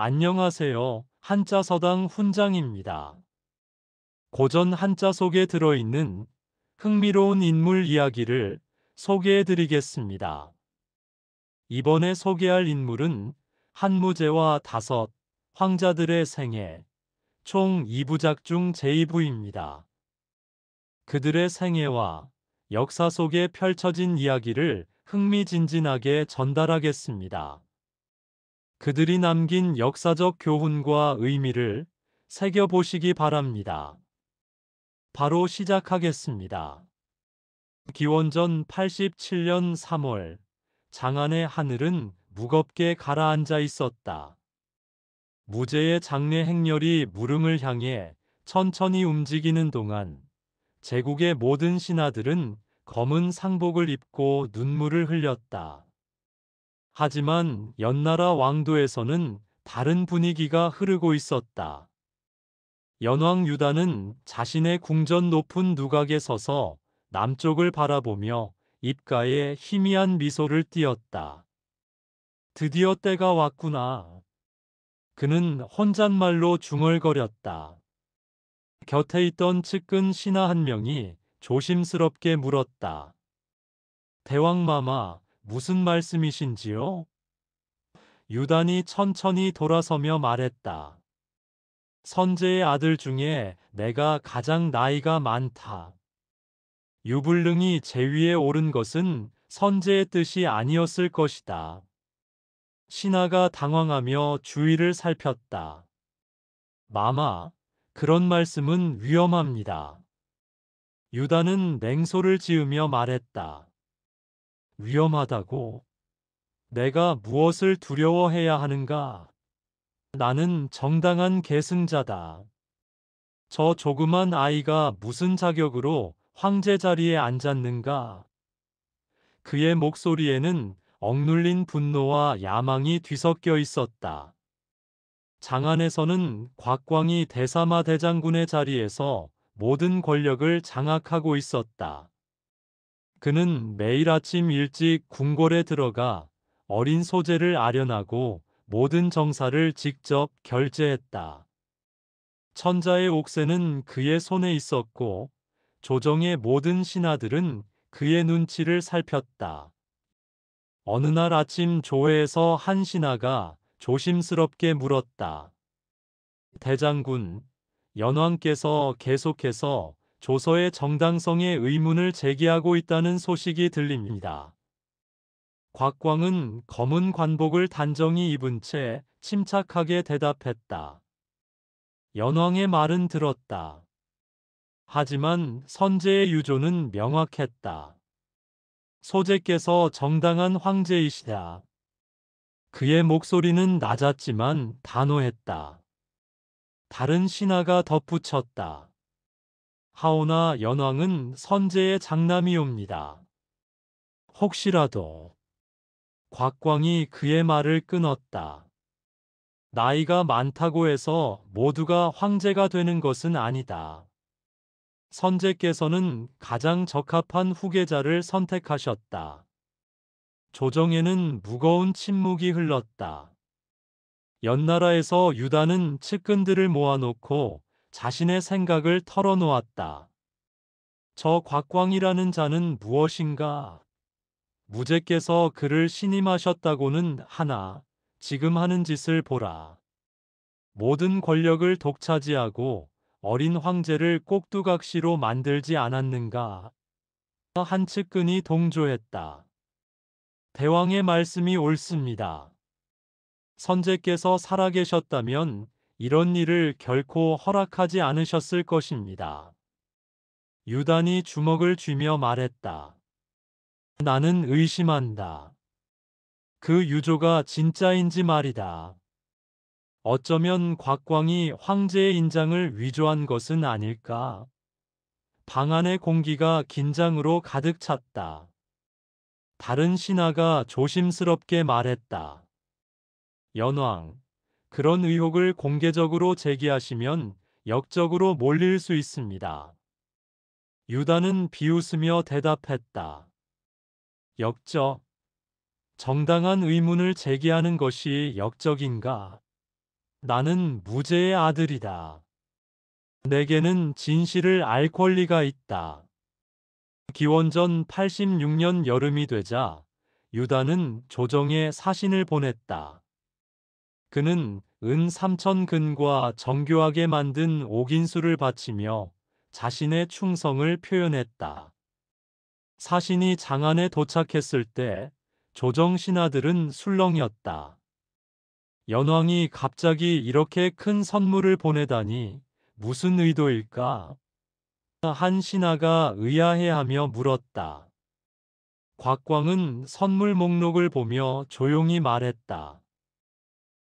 안녕하세요. 한자서당 훈장입니다. 고전 한자 속에 들어있는 흥미로운 인물 이야기를 소개해 드리겠습니다. 이번에 소개할 인물은 한무제와 다섯 황자들의 생애, 총 2부작 중 제2부입니다. 그들의 생애와 역사 속에 펼쳐진 이야기를 흥미진진하게 전달하겠습니다. 그들이 남긴 역사적 교훈과 의미를 새겨보시기 바랍니다. 바로 시작하겠습니다. 기원전 87년 3월, 장안의 하늘은 무겁게 가라앉아 있었다. 무제의 장래 행렬이 무릉을 향해 천천히 움직이는 동안 제국의 모든 신하들은 검은 상복을 입고 눈물을 흘렸다. 하지만 연나라 왕도에서는 다른 분위기가 흐르고 있었다. 연왕 유다는 자신의 궁전 높은 누각에 서서 남쪽을 바라보며 입가에 희미한 미소를 띄었다. 드디어 때가 왔구나. 그는 혼잣말로 중얼거렸다. 곁에 있던 측근 신하 한 명이 조심스럽게 물었다. 대왕마마, 무슨 말씀이신지요? 유단이 천천히 돌아서며 말했다. 선제의 아들 중에 내가 가장 나이가 많다. 유불능이 제위에 오른 것은 선제의 뜻이 아니었을 것이다. 신하가 당황하며 주위를 살폈다. 마마, 그런 말씀은 위험합니다. 유다는 맹소를 지으며 말했다. 위험하다고? 내가 무엇을 두려워해야 하는가? 나는 정당한 계승자다. 저 조그만 아이가 무슨 자격으로 황제 자리에 앉았는가? 그의 목소리에는 억눌린 분노와 야망이 뒤섞여 있었다. 장안에서는 곽광이 대사마 대장군의 자리에서 모든 권력을 장악하고 있었다. 그는 매일 아침 일찍 궁궐에 들어가 어린 소재를 아련하고 모든 정사를 직접 결제했다. 천자의 옥새는 그의 손에 있었고 조정의 모든 신하들은 그의 눈치를 살폈다. 어느 날 아침 조회에서 한 신하가 조심스럽게 물었다. 대장군, 연왕께서 계속해서 조서의 정당성에 의문을 제기하고 있다는 소식이 들립니다. 곽광은 검은 관복을 단정히 입은 채 침착하게 대답했다. 연왕의 말은 들었다. 하지만 선제의 유조는 명확했다. 소제께서 정당한 황제이시다. 그의 목소리는 낮았지만 단호했다. 다른 신하가 덧붙였다. 하오나 연왕은 선제의 장남이옵니다. 혹시라도 곽광이 그의 말을 끊었다. 나이가 많다고 해서 모두가 황제가 되는 것은 아니다. 선제께서는 가장 적합한 후계자를 선택하셨다. 조정에는 무거운 침묵이 흘렀다. 연나라에서 유다는 측근들을 모아놓고 자신의 생각을 털어놓았다. 저 곽광이라는 자는 무엇인가? 무제께서 그를 신임하셨다고는 하나 지금 하는 짓을 보라. 모든 권력을 독차지하고 어린 황제를 꼭두각시로 만들지 않았는가? 한 측근이 동조했다. 대왕의 말씀이 옳습니다. 선제께서 살아계셨다면 이런 일을 결코 허락하지 않으셨을 것입니다. 유단이 주먹을 쥐며 말했다. 나는 의심한다. 그 유조가 진짜인지 말이다. 어쩌면 곽광이 황제의 인장을 위조한 것은 아닐까? 방 안의 공기가 긴장으로 가득 찼다. 다른 신하가 조심스럽게 말했다. 연왕, 그런 의혹을 공개적으로 제기하시면 역적으로 몰릴 수 있습니다. 유다는 비웃으며 대답했다. 역적? 정당한 의문을 제기하는 것이 역적인가? 나는 무제의 아들이다. 내게는 진실을 알 권리가 있다. 기원전 86년 여름이 되자 유다는 조정에 사신을 보냈다. 그는 은 3천 근과 정교하게 만든 옥인수를 바치며 자신의 충성을 표현했다. 사신이 장안에 도착했을 때 조정 신하들은 술렁였다. 연왕이 갑자기 이렇게 큰 선물을 보내다니 무슨 의도일까? 한 신하가 의아해하며 물었다. 곽광은 선물 목록을 보며 조용히 말했다.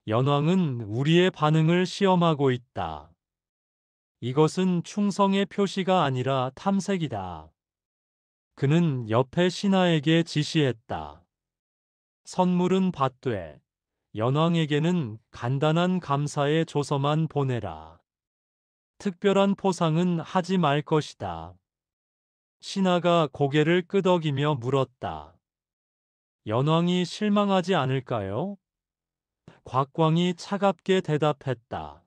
연왕은 우리의 반응을 시험하고 있다. 이것은 충성의 표시가 아니라 탐색이다. 그는 옆에 신하에게 지시했다. 선물은 받되 연왕에게는 간단한 감사의 조서만 보내라. 특별한 포상은 하지 말 것이다. 신하가 고개를 끄덕이며 물었다. 연왕이 실망하지 않을까요? 곽광이 차갑게 대답했다.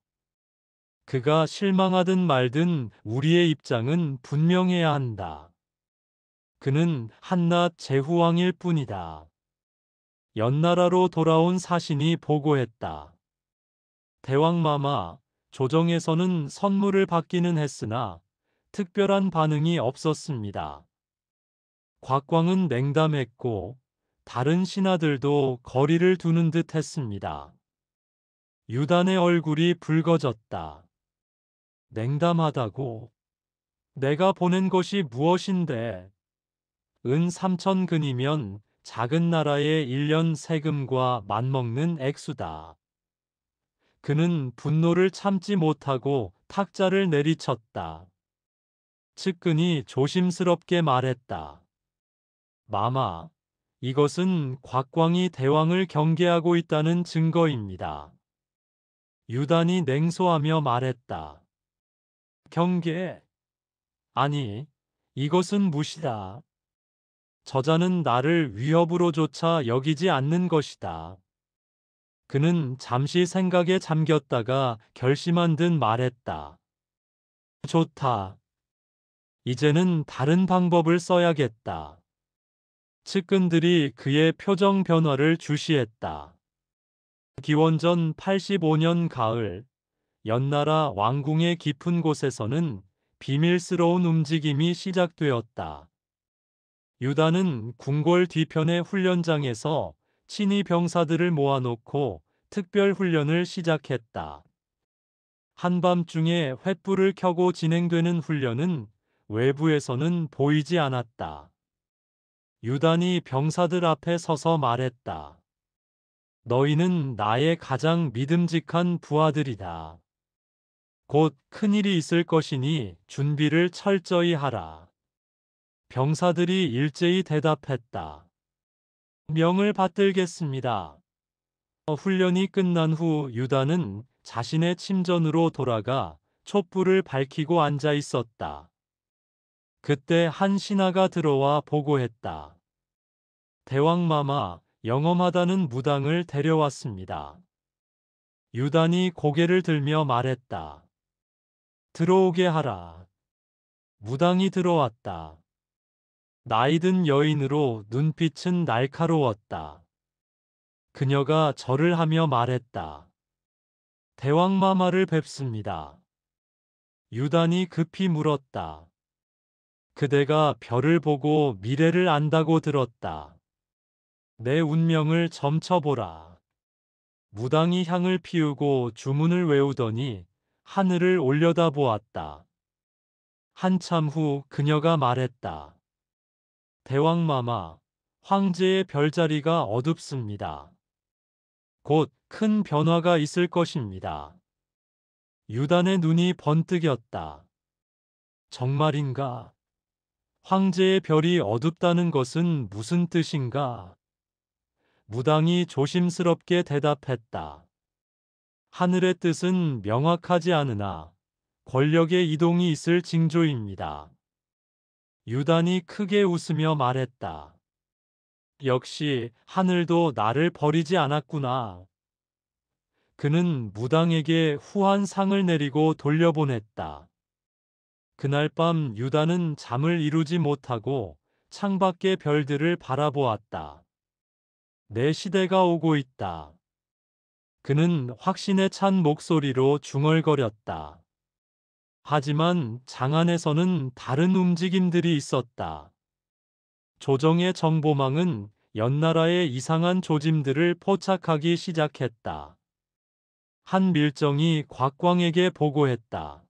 그가 실망하든 말든 우리의 입장은 분명해야 한다. 그는 한낱 제후왕일 뿐이다. 연나라로 돌아온 사신이 보고했다. 대왕마마, 조정에서는 선물을 받기는 했으나 특별한 반응이 없었습니다. 곽광은 냉담했고 다른 신하들도 거리를 두는 듯 했습니다. 유단의 얼굴이 붉어졌다. 냉담하다고? 내가 보낸 것이 무엇인데? 은 3천 근이면 작은 나라의 1년 세금과 맞먹는 액수다. 그는 분노를 참지 못하고 탁자를 내리쳤다. 측근이 조심스럽게 말했다. 마마, 이것은 곽광이 대왕을 경계하고 있다는 증거입니다. 유단이 냉소하며 말했다. 경계? 아니, 이것은 무시다. 저자는 나를 위협으로조차 여기지 않는 것이다. 그는 잠시 생각에 잠겼다가 결심한 듯 말했다. 좋다. 이제는 다른 방법을 써야겠다. 측근들이 그의 표정 변화를 주시했다. 기원전 85년 가을, 연나라 왕궁의 깊은 곳에서는 비밀스러운 움직임이 시작되었다. 유다는 궁궐 뒤편의 훈련장에서 친위 병사들을 모아놓고 특별 훈련을 시작했다. 한밤중에 횃불을 켜고 진행되는 훈련은 외부에서는 보이지 않았다. 유단이 병사들 앞에 서서 말했다. 너희는 나의 가장 믿음직한 부하들이다. 곧 큰일이 있을 것이니 준비를 철저히 하라. 병사들이 일제히 대답했다. 명을 받들겠습니다. 훈련이 끝난 후 유다는 자신의 침전으로 돌아가 촛불을 밝히고 앉아 있었다. 그때 한 신하가 들어와 보고했다. 대왕마마, 영험하다는 무당을 데려왔습니다. 유단이 고개를 들며 말했다. 들어오게 하라. 무당이 들어왔다. 나이든 여인으로 눈빛은 날카로웠다. 그녀가 절을 하며 말했다. 대왕마마를 뵙습니다. 유단이 급히 물었다. 그대가 별을 보고 미래를 안다고 들었다. 내 운명을 점쳐보라. 무당이 향을 피우고 주문을 외우더니 하늘을 올려다보았다. 한참 후 그녀가 말했다. 대왕마마, 황제의 별자리가 어둡습니다. 곧 큰 변화가 있을 것입니다. 유단의 눈이 번뜩였다. 정말인가? 황제의 별이 어둡다는 것은 무슨 뜻인가? 무당이 조심스럽게 대답했다. 하늘의 뜻은 명확하지 않으나 권력의 이동이 있을 징조입니다. 유단이 크게 웃으며 말했다. 역시 하늘도 나를 버리지 않았구나. 그는 무당에게 후한 상을 내리고 돌려보냈다. 그날 밤 유다는 잠을 이루지 못하고 창밖의 별들을 바라보았다. 내 시대가 오고 있다. 그는 확신에 찬 목소리로 중얼거렸다. 하지만 장안에서는 다른 움직임들이 있었다. 조정의 정보망은 연나라의 이상한 조짐들을 포착하기 시작했다. 한 밀정이 곽광에게 보고했다.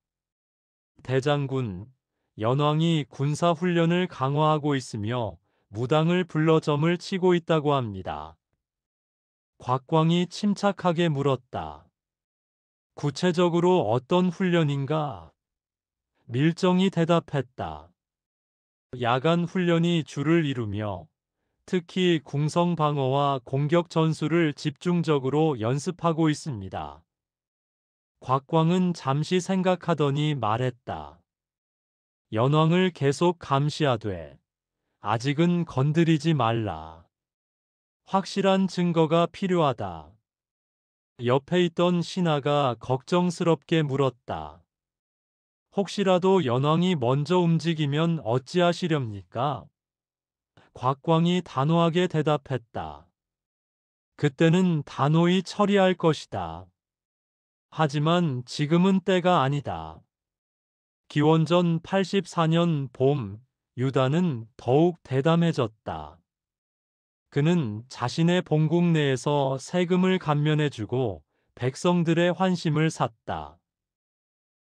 대장군, 연왕이 군사훈련을 강화하고 있으며 무당을 불러 점을 치고 있다고 합니다. 곽광이 침착하게 물었다. 구체적으로 어떤 훈련인가? 밀정이 대답했다. 야간 훈련이 주를 이루며 특히 궁성 방어와 공격 전술을 집중적으로 연습하고 있습니다. 곽광은 잠시 생각하더니 말했다. 연왕을 계속 감시하되 아직은 건드리지 말라. 확실한 증거가 필요하다. 옆에 있던 신하가 걱정스럽게 물었다. 혹시라도 연왕이 먼저 움직이면 어찌하시렵니까? 곽광이 단호하게 대답했다. 그때는 단호히 처리할 것이다. 하지만 지금은 때가 아니다. 기원전 84년 봄, 유다는 더욱 대담해졌다. 그는 자신의 본국 내에서 세금을 감면해주고 백성들의 환심을 샀다.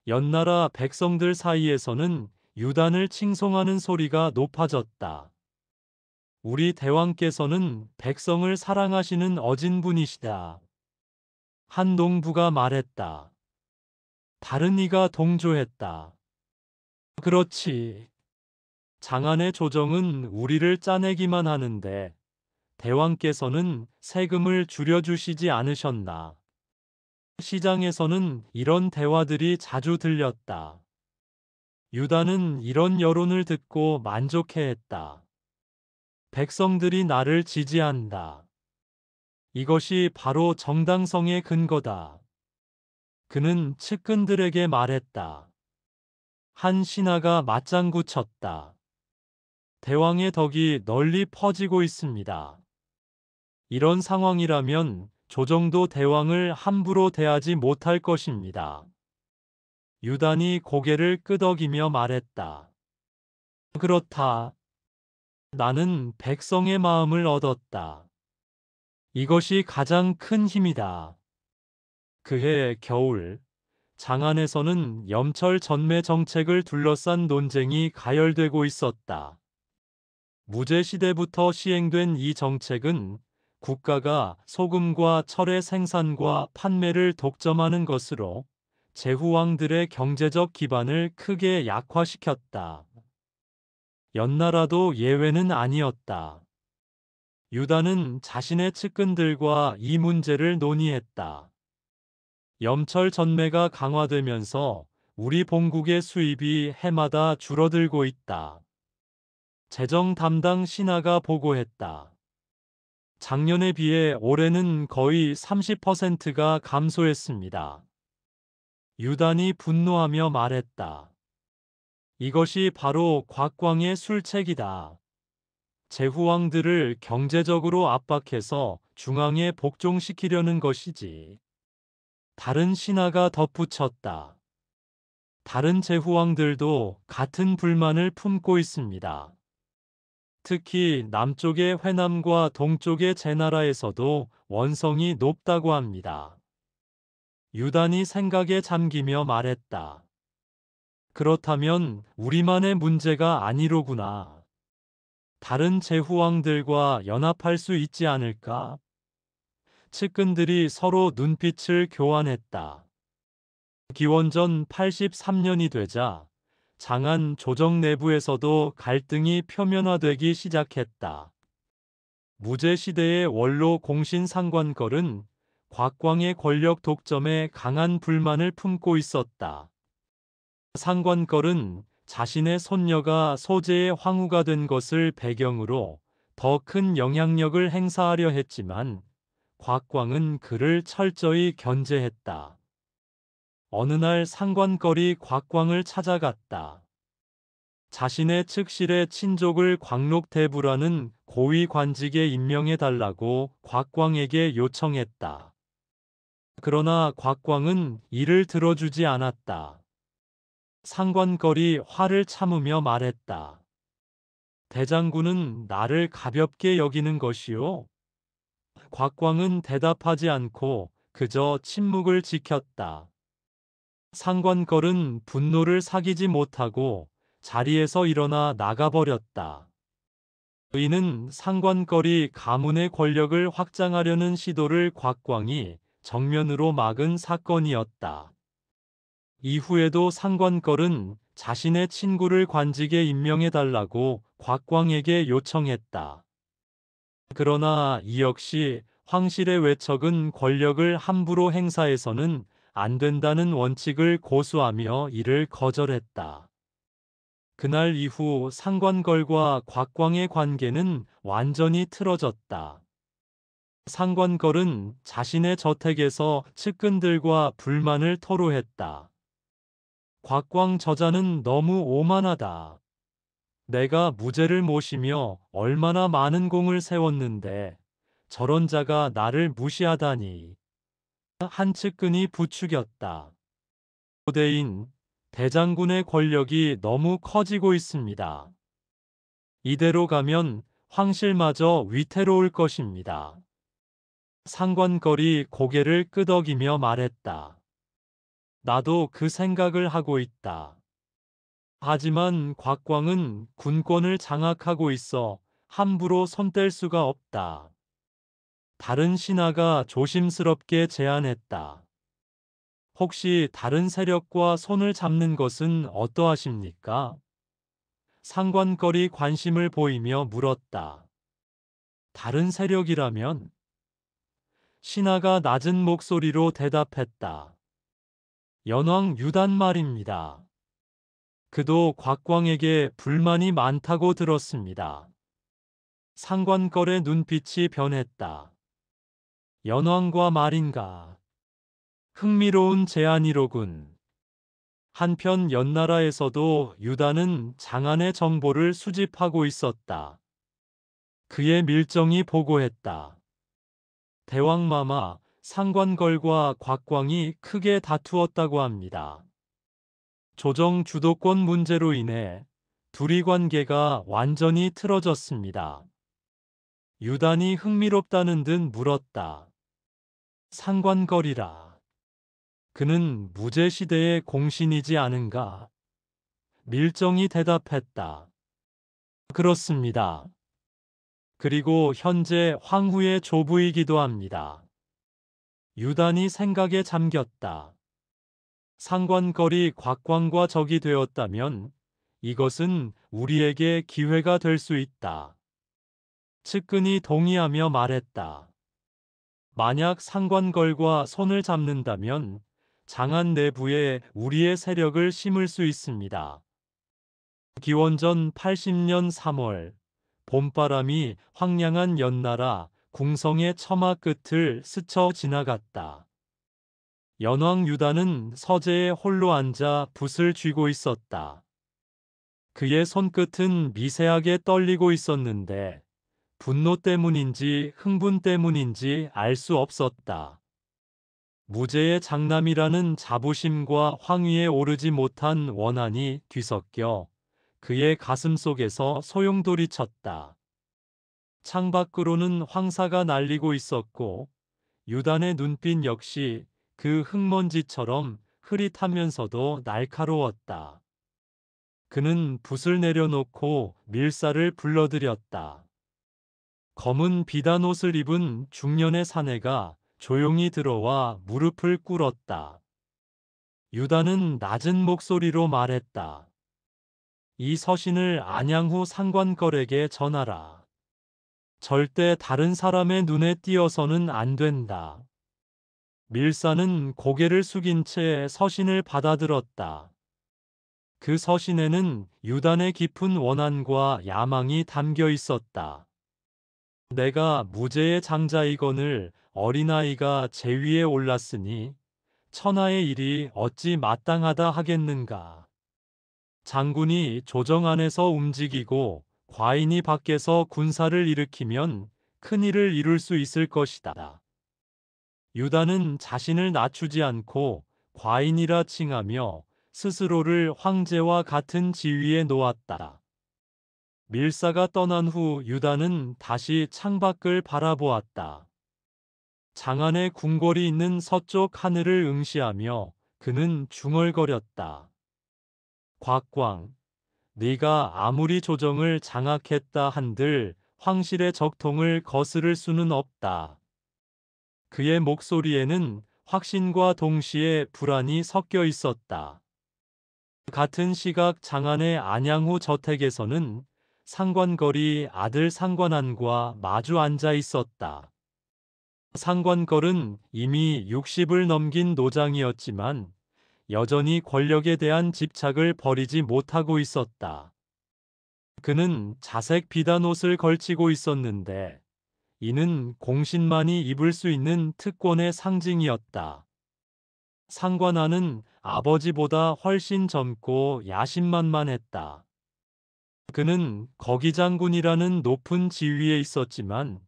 연나라 백성들 사이에서는 유단을 칭송하는 소리가 높아졌다. 우리 대왕께서는 백성을 사랑하시는 어진 분이시다. 한 농부가 말했다. 다른 이가 동조했다. 그렇지. 장안의 조정은 우리를 짜내기만 하는데 대왕께서는 세금을 줄여주시지 않으셨나. 시장에서는 이런 대화들이 자주 들렸다. 유다는 이런 여론을 듣고 만족해했다. 백성들이 나를 지지한다. 이것이 바로 정당성의 근거다. 그는 측근들에게 말했다. 한 신하가 맞장구 쳤다. 대왕의 덕이 널리 퍼지고 있습니다. 이런 상황이라면 조정도 대왕을 함부로 대하지 못할 것입니다. 유단이 고개를 끄덕이며 말했다. 그렇다. 나는 백성의 마음을 얻었다. 이것이 가장 큰 힘이다. 그해 겨울, 장안에서는 염철 전매 정책을 둘러싼 논쟁이 가열되고 있었다. 무제 시대부터 시행된 이 정책은 국가가 소금과 철의 생산과 판매를 독점하는 것으로 제후왕들의 경제적 기반을 크게 약화시켰다. 연나라도 예외는 아니었다. 유다는 자신의 측근들과 이 문제를 논의했다. 염철 전매가 강화되면서 우리 본국의 수입이 해마다 줄어들고 있다. 재정 담당 신하가 보고했다. 작년에 비해 올해는 거의 30%가 감소했습니다. 유단이 분노하며 말했다. 이것이 바로 곽광의 술책이다. 제후왕들을 경제적으로 압박해서 중앙에 복종시키려는 것이지. 다른 신하가 덧붙였다. 다른 제후왕들도 같은 불만을 품고 있습니다. 특히 남쪽의 회남과 동쪽의 제나라에서도 원성이 높다고 합니다. 유단이 생각에 잠기며 말했다. 그렇다면 우리만의 문제가 아니로구나. 다른 제후왕들과 연합할 수 있지 않을까? 측근들이 서로 눈빛을 교환했다. 기원전 83년이 되자 장안 조정 내부에서도 갈등이 표면화되기 시작했다. 무제 시대의 원로 공신 상관걸은 곽광의 권력 독점에 강한 불만을 품고 있었다. 상관걸은 자신의 손녀가 소재의 황후가 된 것을 배경으로 더 큰 영향력을 행사하려 했지만 곽광은 그를 철저히 견제했다. 어느 날 상관거리 곽광을 찾아갔다. 자신의 측실의 친족을 광록대부라는 고위 관직에 임명해달라고 곽광에게 요청했다. 그러나 곽광은 이를 들어주지 않았다. 상관거리 화를 참으며 말했다. 대장군은 나를 가볍게 여기는 것이요? 곽광은 대답하지 않고 그저 침묵을 지켰다. 상관걸은 분노를 사기지 못하고 자리에서 일어나 나가버렸다. 이는 상관걸이 가문의 권력을 확장하려는 시도를 곽광이 정면으로 막은 사건이었다. 이후에도 상관걸은 자신의 친구를 관직에 임명해달라고 곽광에게 요청했다. 그러나 이 역시 황실의 외척은 권력을 함부로 행사해서는 안 된다는 원칙을 고수하며 이를 거절했다. 그날 이후 상관걸과 곽광의 관계는 완전히 틀어졌다. 상관걸은 자신의 저택에서 측근들과 불만을 토로했다. 곽광 저자는 너무 오만하다. 내가 무죄를 모시며 얼마나 많은 공을 세웠는데 저런 자가 나를 무시하다니. 한 측근이 부추겼다. 고대인, 대장군의 권력이 너무 커지고 있습니다. 이대로 가면 황실마저 위태로울 것입니다. 상관걸이 고개를 끄덕이며 말했다. 나도 그 생각을 하고 있다. 하지만 곽광은 군권을 장악하고 있어 함부로 손댈 수가 없다. 다른 신하가 조심스럽게 제안했다. 혹시 다른 세력과 손을 잡는 것은 어떠하십니까? 상관걸이 관심을 보이며 물었다. 다른 세력이라면? 신하가 낮은 목소리로 대답했다. 연왕 유단 말입니다. 그도 곽광에게 불만이 많다고 들었습니다. 상관걸의 눈빛이 변했다. 연왕과 말인가? 흥미로운 제안이로군. 한편 연나라에서도 유다는 장안의 정보를 수집하고 있었다. 그의 밀정이 보고했다. 대왕마마 상관걸과 곽광이 크게 다투었다고 합니다. 조정 주도권 문제로 인해 둘이 관계가 완전히 틀어졌습니다. 유단이 흥미롭다는 듯 물었다. 상관걸이라. 그는 무제시대의 공신이지 않은가? 밀정이 대답했다. 그렇습니다. 그리고 현재 황후의 조부이기도 합니다. 유단이 생각에 잠겼다. 상관걸이 곽광과 적이 되었다면 이것은 우리에게 기회가 될 수 있다. 측근이 동의하며 말했다. 만약 상관걸과 손을 잡는다면 장안 내부에 우리의 세력을 심을 수 있습니다. 기원전 80년 3월 봄바람이 황량한 연나라 궁성의 처마 끝을 스쳐 지나갔다. 연왕 유다는 서재에 홀로 앉아 붓을 쥐고 있었다. 그의 손끝은 미세하게 떨리고 있었는데 분노 때문인지 흥분 때문인지 알 수 없었다. 무죄의 장남이라는 자부심과 황위에 오르지 못한 원한이 뒤섞여 그의 가슴 속에서 소용돌이쳤다. 창밖으로는 황사가 날리고 있었고 유단의 눈빛 역시 그 흙먼지처럼 흐릿하면서도 날카로웠다. 그는 붓을 내려놓고 밀사를 불러들였다. 검은 비단옷을 입은 중년의 사내가 조용히 들어와 무릎을 꿇었다. 유다는 낮은 목소리로 말했다. 이 서신을 안양후 상관걸에게 전하라. 절대 다른 사람의 눈에 띄어서는 안 된다. 밀사는 고개를 숙인 채 서신을 받아들었다. 그 서신에는 유단의 깊은 원한과 야망이 담겨 있었다. 내가 무죄의 장자이건을 어린아이가 제위에 올랐으니 천하의 일이 어찌 마땅하다 하겠는가. 장군이 조정 안에서 움직이고 과인이 밖에서 군사를 일으키면 큰일을 이룰 수 있을 것이다. 유다는 자신을 낮추지 않고 과인이라 칭하며 스스로를 황제와 같은 지위에 놓았다. 밀사가 떠난 후 유다는 다시 창밖을 바라보았다. 장안의 궁궐이 있는 서쪽 하늘을 응시하며 그는 중얼거렸다. 곽광, 네가 아무리 조정을 장악했다 한들 황실의 적통을 거스를 수는 없다. 그의 목소리에는 확신과 동시에 불안이 섞여 있었다. 같은 시각 장안의 안양호 저택에서는 상관걸이 아들 상관안과 마주 앉아 있었다. 상관걸은 이미 60을 넘긴 노장이었지만 여전히 권력에 대한 집착을 버리지 못하고 있었다. 그는 자색 비단 옷을 걸치고 있었는데 이는 공신만이 입을 수 있는 특권의 상징이었다. 상관안은 아버지보다 훨씬 젊고 야심만만했다. 그는 거기장군이라는 높은 지위에 있었지만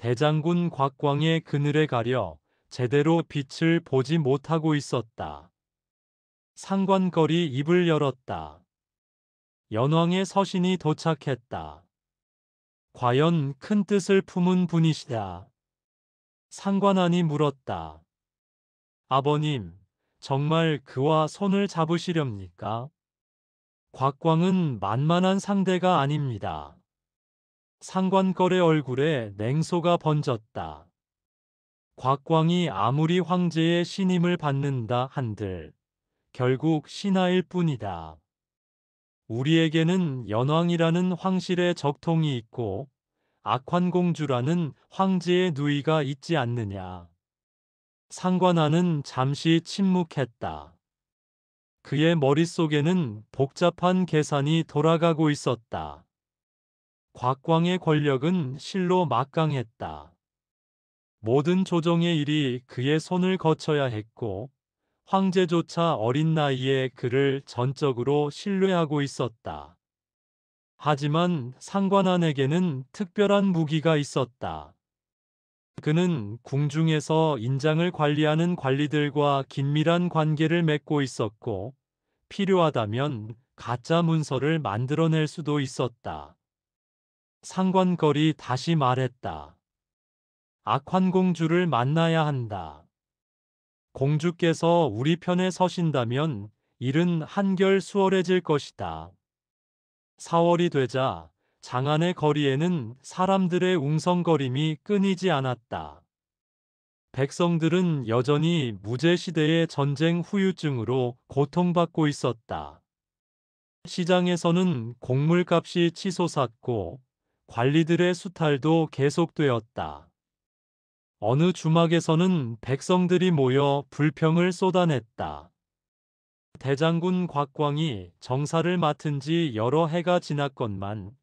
대장군 곽광의 그늘에 가려 제대로 빛을 보지 못하고 있었다. 상관걸이 입을 열었다. 연왕의 서신이 도착했다. 과연 큰 뜻을 품은 분이시다. 상관안이 물었다. 아버님, 정말 그와 손을 잡으시렵니까? 곽광은 만만한 상대가 아닙니다. 상관걸의 얼굴에 냉소가 번졌다. 곽광이 아무리 황제의 신임을 받는다 한들 결국 신하일 뿐이다. 우리에게는 연왕이라는 황실의 적통이 있고 악환공주라는 황제의 누이가 있지 않느냐. 상관안은 잠시 침묵했다. 그의 머릿속에는 복잡한 계산이 돌아가고 있었다. 곽광의 권력은 실로 막강했다. 모든 조정의 일이 그의 손을 거쳐야 했고 황제조차 어린 나이에 그를 전적으로 신뢰하고 있었다. 하지만 상관안에게는 특별한 무기가 있었다. 그는 궁중에서 인장을 관리하는 관리들과 긴밀한 관계를 맺고 있었고 필요하다면 가짜 문서를 만들어낼 수도 있었다. 상관걸이 다시 말했다. 악환공주를 만나야 한다. 공주께서 우리 편에 서신다면 일은 한결 수월해질 것이다. 4월이 되자 장안의 거리에는 사람들의 웅성거림이 끊이지 않았다. 백성들은 여전히 무제시대의 전쟁 후유증으로 고통받고 있었다. 시장에서는 곡물값이 치솟았고 관리들의 수탈도 계속되었다. 어느 주막에서는 백성들이 모여 불평을 쏟아냈다. 대장군 곽광이 정사를 맡은 지 여러 해가 지났건만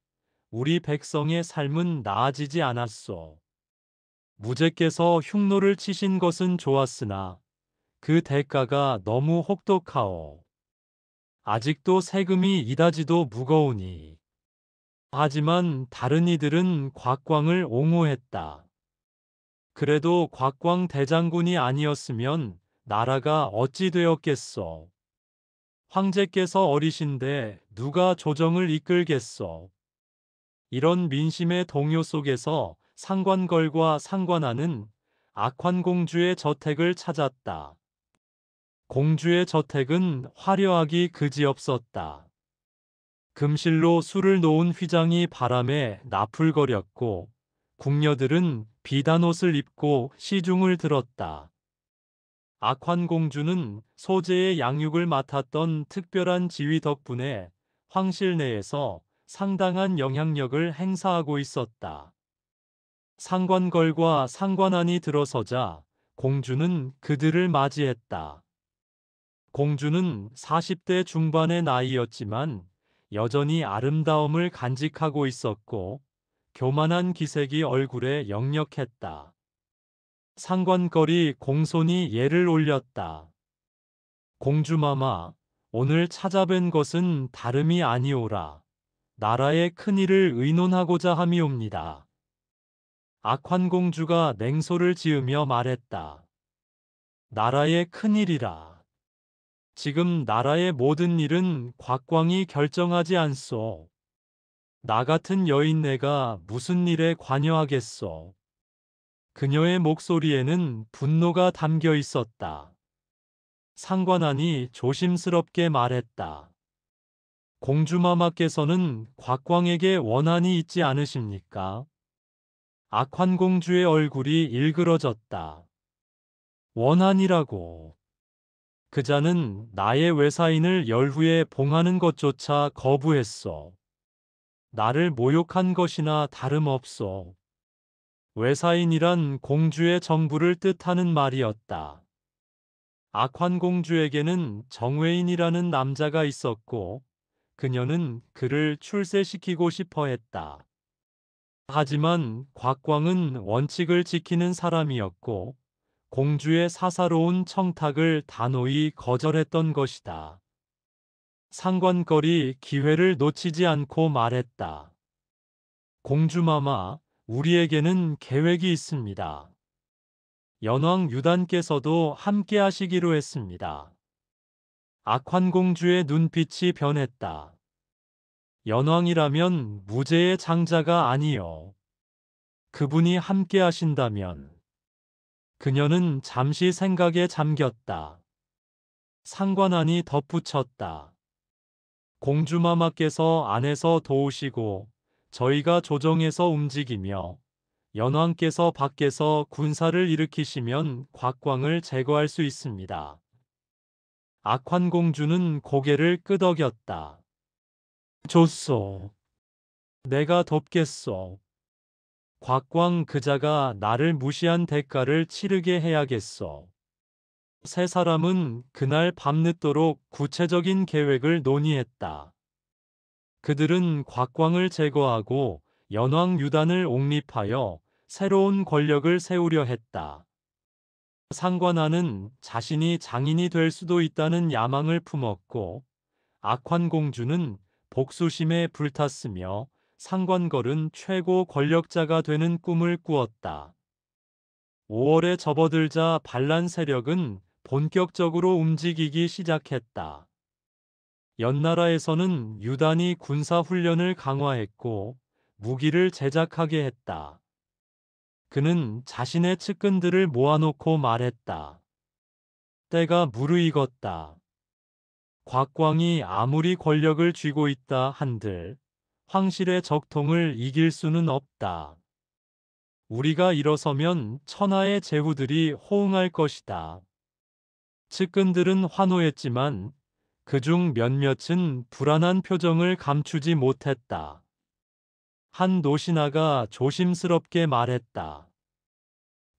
우리 백성의 삶은 나아지지 않았소. 무제께서 흉노를 치신 것은 좋았으나 그 대가가 너무 혹독하오. 아직도 세금이 이다지도 무거우니. 하지만 다른 이들은 곽광을 옹호했다. 그래도 곽광 대장군이 아니었으면 나라가 어찌 되었겠소. 황제께서 어리신데 누가 조정을 이끌겠소. 이런 민심의 동요 속에서 상관걸과 상관안은 악환공주의 저택을 찾았다. 공주의 저택은 화려하기 그지없었다. 금실로 술을 놓은 휘장이 바람에 나풀거렸고 궁녀들은 비단옷을 입고 시중을 들었다. 악환공주는 소재의 양육을 맡았던 특별한 지위 덕분에 황실 내에서 상당한 영향력을 행사하고 있었다. 상관걸과 상관안이 들어서자 공주는 그들을 맞이했다. 공주는 40대 중반의 나이였지만 여전히 아름다움을 간직하고 있었고 교만한 기색이 얼굴에 역력했다. 상관거리 공손히 예를 올렸다. 공주마마, 오늘 찾아뵌 것은 다름이 아니오라. 나라의 큰일을 의논하고자 함이옵니다. 악환공주가 냉소를 지으며 말했다. 나라의 큰일이라. 지금 나라의 모든 일은 곽광이 결정하지 않소. 나 같은 여인네가 무슨 일에 관여하겠소. 그녀의 목소리에는 분노가 담겨 있었다. 상관하니 조심스럽게 말했다. 공주마마께서는 곽광에게 원한이 있지 않으십니까? 악환공주의 얼굴이 일그러졌다. 원한이라고. 그자는 나의 외사인을 열후에 봉하는 것조차 거부했소. 나를 모욕한 것이나 다름없소. 외사인이란 공주의 정부를 뜻하는 말이었다. 악환공주에게는 정외인이라는 남자가 있었고 그녀는 그를 출세시키고 싶어 했다. 하지만 곽광은 원칙을 지키는 사람이었고 공주의 사사로운 청탁을 단호히 거절했던 것이다. 상관거리 기회를 놓치지 않고 말했다. 공주마마, 우리에게는 계획이 있습니다. 연왕 유단께서도 함께 하시기로 했습니다. 악환공주의 눈빛이 변했다. 연왕이라면 무죄의 장자가 아니요. 그분이 함께 하신다면. 그녀는 잠시 생각에 잠겼다. 상관하니 덧붙였다. 공주마마께서 안에서 도우시고 저희가 조정해서 움직이며 연왕께서 밖에서 군사를 일으키시면 곽광을 제거할 수 있습니다. 악환공주는 고개를 끄덕였다. 좋소. 내가 돕겠소. 곽광 그자가 나를 무시한 대가를 치르게 해야겠소. 세 사람은 그날 밤늦도록 구체적인 계획을 논의했다. 그들은 곽광을 제거하고 연왕 유단을 옹립하여 새로운 권력을 세우려 했다. 상관하는 자신이 장인이 될 수도 있다는 야망을 품었고 악환공주는 복수심에 불탔으며 상관걸은 최고 권력자가 되는 꿈을 꾸었다. 5월에 접어들자 반란 세력은 본격적으로 움직이기 시작했다. 연나라에서는 유단이 군사훈련을 강화했고 무기를 제작하게 했다. 그는 자신의 측근들을 모아놓고 말했다. 때가 무르익었다. 곽광이 아무리 권력을 쥐고 있다 한들 황실의 적통을 이길 수는 없다. 우리가 일어서면 천하의 제후들이 호응할 것이다. 측근들은 환호했지만 그중 몇몇은 불안한 표정을 감추지 못했다. 한 노신하가 조심스럽게 말했다.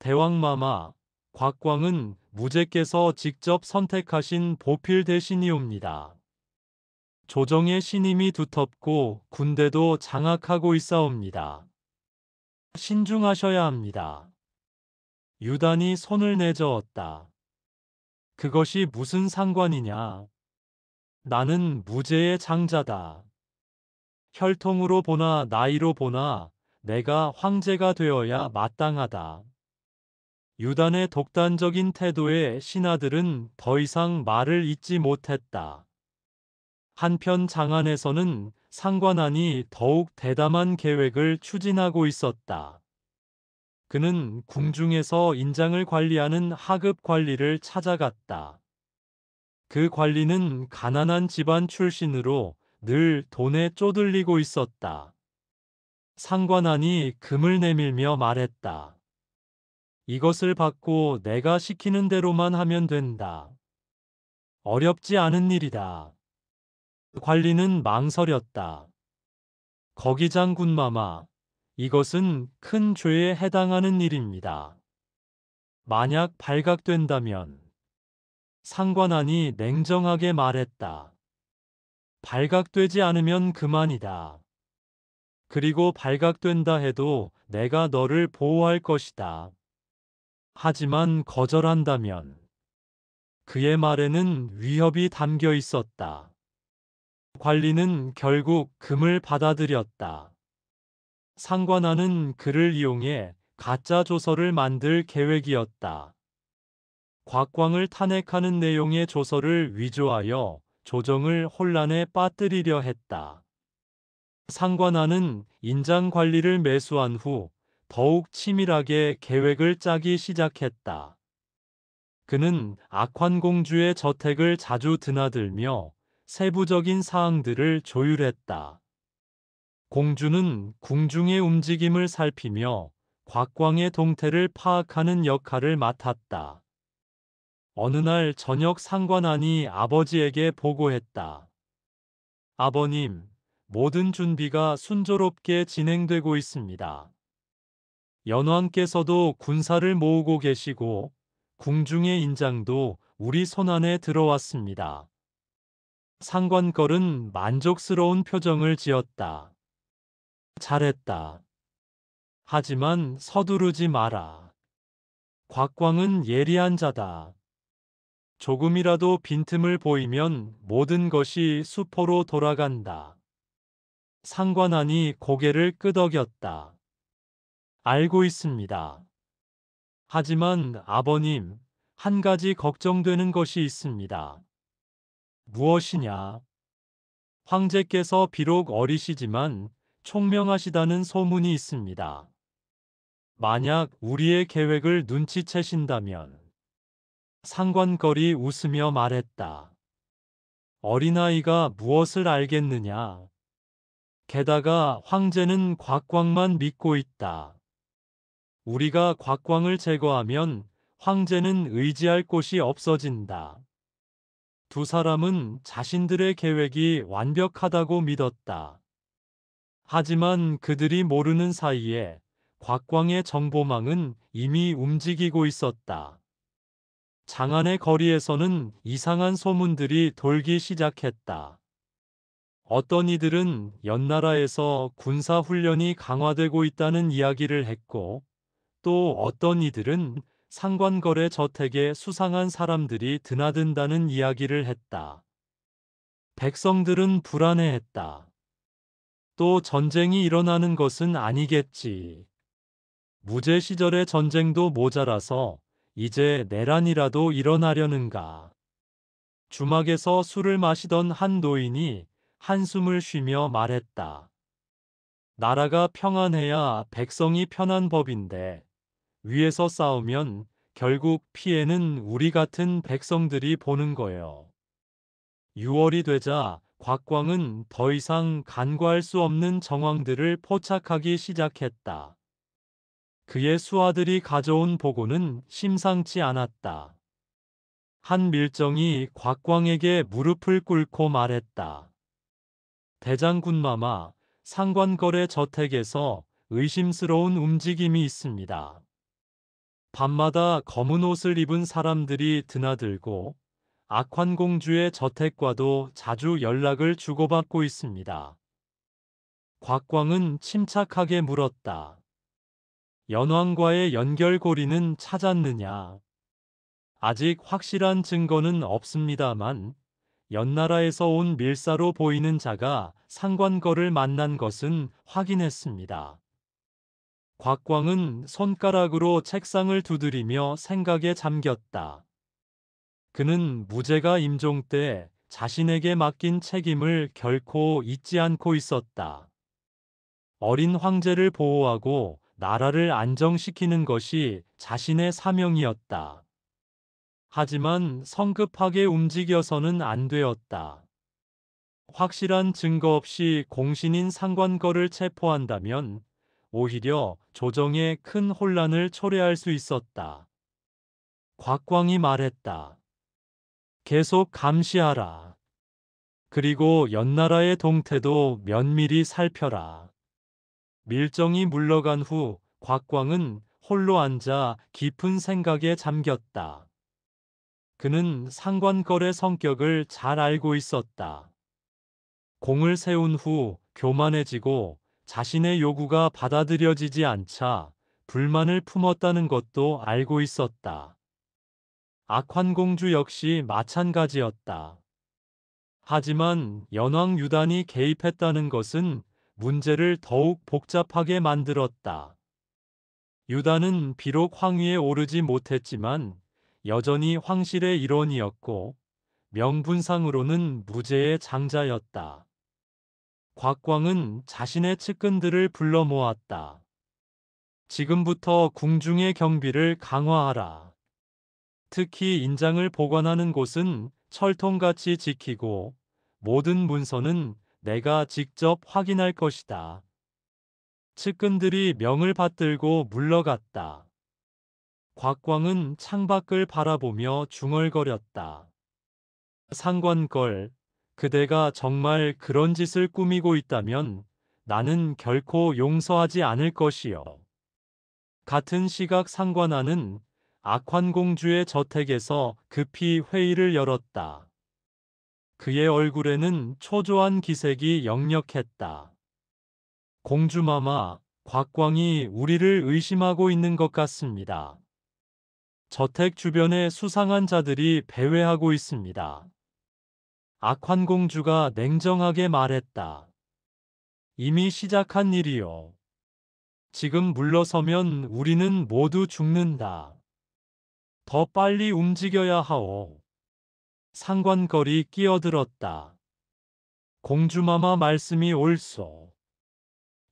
대왕마마, 곽광은 무제께서 직접 선택하신 보필 대신이옵니다. 조정의 신임이 두텁고 군대도 장악하고 있사옵니다. 신중하셔야 합니다. 유단이 손을 내저었다. 그것이 무슨 상관이냐? 나는 무제의 장자다. 혈통으로 보나 나이로 보나 내가 황제가 되어야 마땅하다. 유단의 독단적인 태도에 신하들은 더 이상 말을 잇지 못했다. 한편 장안에서는 상관안이 더욱 대담한 계획을 추진하고 있었다. 그는 궁중에서 인장을 관리하는 하급 관리를 찾아갔다. 그 관리는 가난한 집안 출신으로 늘 돈에 쪼들리고 있었다. 상관안이 금을 내밀며 말했다. 이것을 받고 내가 시키는 대로만 하면 된다. 어렵지 않은 일이다. 관리는 망설였다. 거기 장군마마, 이것은 큰 죄에 해당하는 일입니다. 만약 발각된다면 상관안이 냉정하게 말했다. 발각되지 않으면 그만이다. 그리고 발각된다 해도 내가 너를 보호할 것이다. 하지만 거절한다면 그의 말에는 위협이 담겨 있었다. 관리는 결국 금을 받아들였다. 상관하는 그를 이용해 가짜 조서를 만들 계획이었다. 곽광을 탄핵하는 내용의 조서를 위조하여 조정을 혼란에 빠뜨리려 했다. 상관하는 인장 관리를 매수한 후 더욱 치밀하게 계획을 짜기 시작했다. 그는 악환공주의 저택을 자주 드나들며 세부적인 사항들을 조율했다. 공주는 궁중의 움직임을 살피며 곽광의 동태를 파악하는 역할을 맡았다. 어느 날 저녁 상관안이 아버지에게 보고했다. 아버님, 모든 준비가 순조롭게 진행되고 있습니다. 연왕께서도 군사를 모으고 계시고 궁중의 인장도 우리 손안에 들어왔습니다. 상관걸은 만족스러운 표정을 지었다. 잘했다. 하지만 서두르지 마라. 곽광은 예리한 자다. 조금이라도 빈틈을 보이면 모든 것이 수포로 돌아간다. 상관하니 고개를 끄덕였다. 알고 있습니다. 하지만 아버님, 한 가지 걱정되는 것이 있습니다. 무엇이냐? 황제께서 비록 어리시지만 총명하시다는 소문이 있습니다. 만약 우리의 계획을 눈치채신다면. 상관걸이 웃으며 말했다. 어린아이가 무엇을 알겠느냐? 게다가 황제는 곽광만 믿고 있다. 우리가 곽광을 제거하면 황제는 의지할 곳이 없어진다. 두 사람은 자신들의 계획이 완벽하다고 믿었다. 하지만 그들이 모르는 사이에 곽광의 정보망은 이미 움직이고 있었다. 장안의 거리에서는 이상한 소문들이 돌기 시작했다. 어떤 이들은 연나라에서 군사훈련이 강화되고 있다는 이야기를 했고, 또 어떤 이들은 상관걸의 저택에 수상한 사람들이 드나든다는 이야기를 했다. 백성들은 불안해했다. 또 전쟁이 일어나는 것은 아니겠지. 무제 시절의 전쟁도 모자라서 이제 내란이라도 일어나려는가. 주막에서 술을 마시던 한 노인이 한숨을 쉬며 말했다. 나라가 평안해야 백성이 편한 법인데 위에서 싸우면 결국 피해는 우리 같은 백성들이 보는 거예요. 6월이 되자 곽광은 더 이상 간과할 수 없는 정황들을 포착하기 시작했다. 그의 수하들이 가져온 보고는 심상치 않았다. 한 밀정이 곽광에게 무릎을 꿇고 말했다. 대장군마마, 상관걸의 저택에서 의심스러운 움직임이 있습니다. 밤마다 검은 옷을 입은 사람들이 드나들고 악환공주의 저택과도 자주 연락을 주고받고 있습니다. 곽광은 침착하게 물었다. 연왕과의 연결고리는 찾았느냐? 아직 확실한 증거는 없습니다만 연나라에서 온 밀사로 보이는 자가 상관걸을 만난 것은 확인했습니다. 곽광은 손가락으로 책상을 두드리며 생각에 잠겼다. 그는 무제가 임종 때 자신에게 맡긴 책임을 결코 잊지 않고 있었다. 어린 황제를 보호하고 나라를 안정시키는 것이 자신의 사명이었다. 하지만 성급하게 움직여서는 안 되었다. 확실한 증거 없이 공신인 상관걸을 체포한다면 오히려 조정에 큰 혼란을 초래할 수 있었다. 곽광이 말했다. 계속 감시하라. 그리고 연나라의 동태도 면밀히 살펴라. 밀정이 물러간 후 곽광은 홀로 앉아 깊은 생각에 잠겼다. 그는 상관걸의 성격을 잘 알고 있었다. 공을 세운 후 교만해지고 자신의 요구가 받아들여지지 않자 불만을 품었다는 것도 알고 있었다. 악환공주 역시 마찬가지였다. 하지만 연왕 유단이 개입했다는 것은 문제를 더욱 복잡하게 만들었다. 유단은 비록 황위에 오르지 못했지만 여전히 황실의 일원이었고 명분상으로는 무제의 장자였다. 곽광은 자신의 측근들을 불러 모았다. 지금부터 궁중의 경비를 강화하라. 특히 인장을 보관하는 곳은 철통같이 지키고 모든 문서는 내가 직접 확인할 것이다. 측근들이 명을 받들고 물러갔다. 곽광은 창밖을 바라보며 중얼거렸다. 상관걸, 그대가 정말 그런 짓을 꾸미고 있다면 나는 결코 용서하지 않을 것이요. 같은 시각 상관하는 악환공주의 저택에서 급히 회의를 열었다. 그의 얼굴에는 초조한 기색이 역력했다. 공주마마, 곽광이 우리를 의심하고 있는 것 같습니다. 저택 주변에 수상한 자들이 배회하고 있습니다. 악환공주가 냉정하게 말했다. 이미 시작한 일이요. 지금 물러서면 우리는 모두 죽는다. 더 빨리 움직여야 하오. 상관걸이 끼어들었다. 공주마마 말씀이 옳소.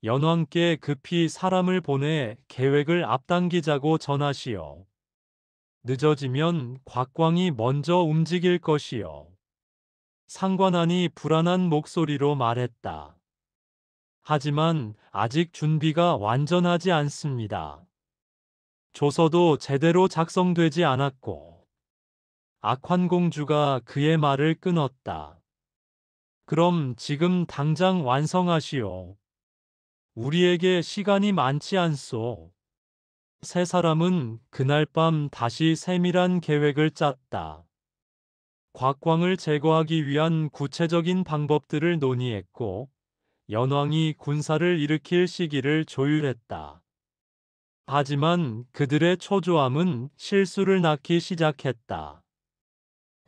연왕께 급히 사람을 보내 계획을 앞당기자고 전하시오. 늦어지면 곽광이 먼저 움직일 것이요. 상관하니 불안한 목소리로 말했다. 하지만 아직 준비가 완전하지 않습니다. 조서도 제대로 작성되지 않았고, 악환공주가 그의 말을 끊었다. 그럼 지금 당장 완성하시오. 우리에게 시간이 많지 않소. 세 사람은 그날 밤 다시 세밀한 계획을 짰다. 곽광을 제거하기 위한 구체적인 방법들을 논의했고, 연왕이 군사를 일으킬 시기를 조율했다. 하지만 그들의 초조함은 실수를 낳기 시작했다.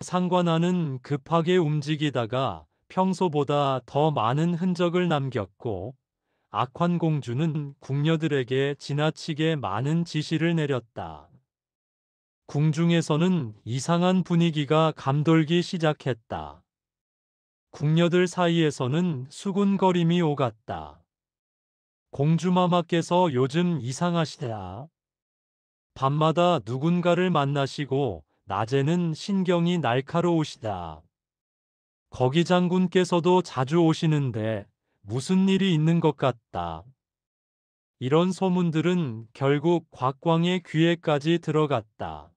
상관하는 급하게 움직이다가 평소보다 더 많은 흔적을 남겼고, 악환공주는 궁녀들에게 지나치게 많은 지시를 내렸다. 궁중에서는 이상한 분위기가 감돌기 시작했다. 궁녀들 사이에서는 수군거림이 오갔다. 공주마마께서 요즘 이상하시다. 밤마다 누군가를 만나시고 낮에는 신경이 날카로우시다. 거기 장군께서도 자주 오시는데 무슨 일이 있는 것 같다. 이런 소문들은 결국 곽광의 귀에까지 들어갔다.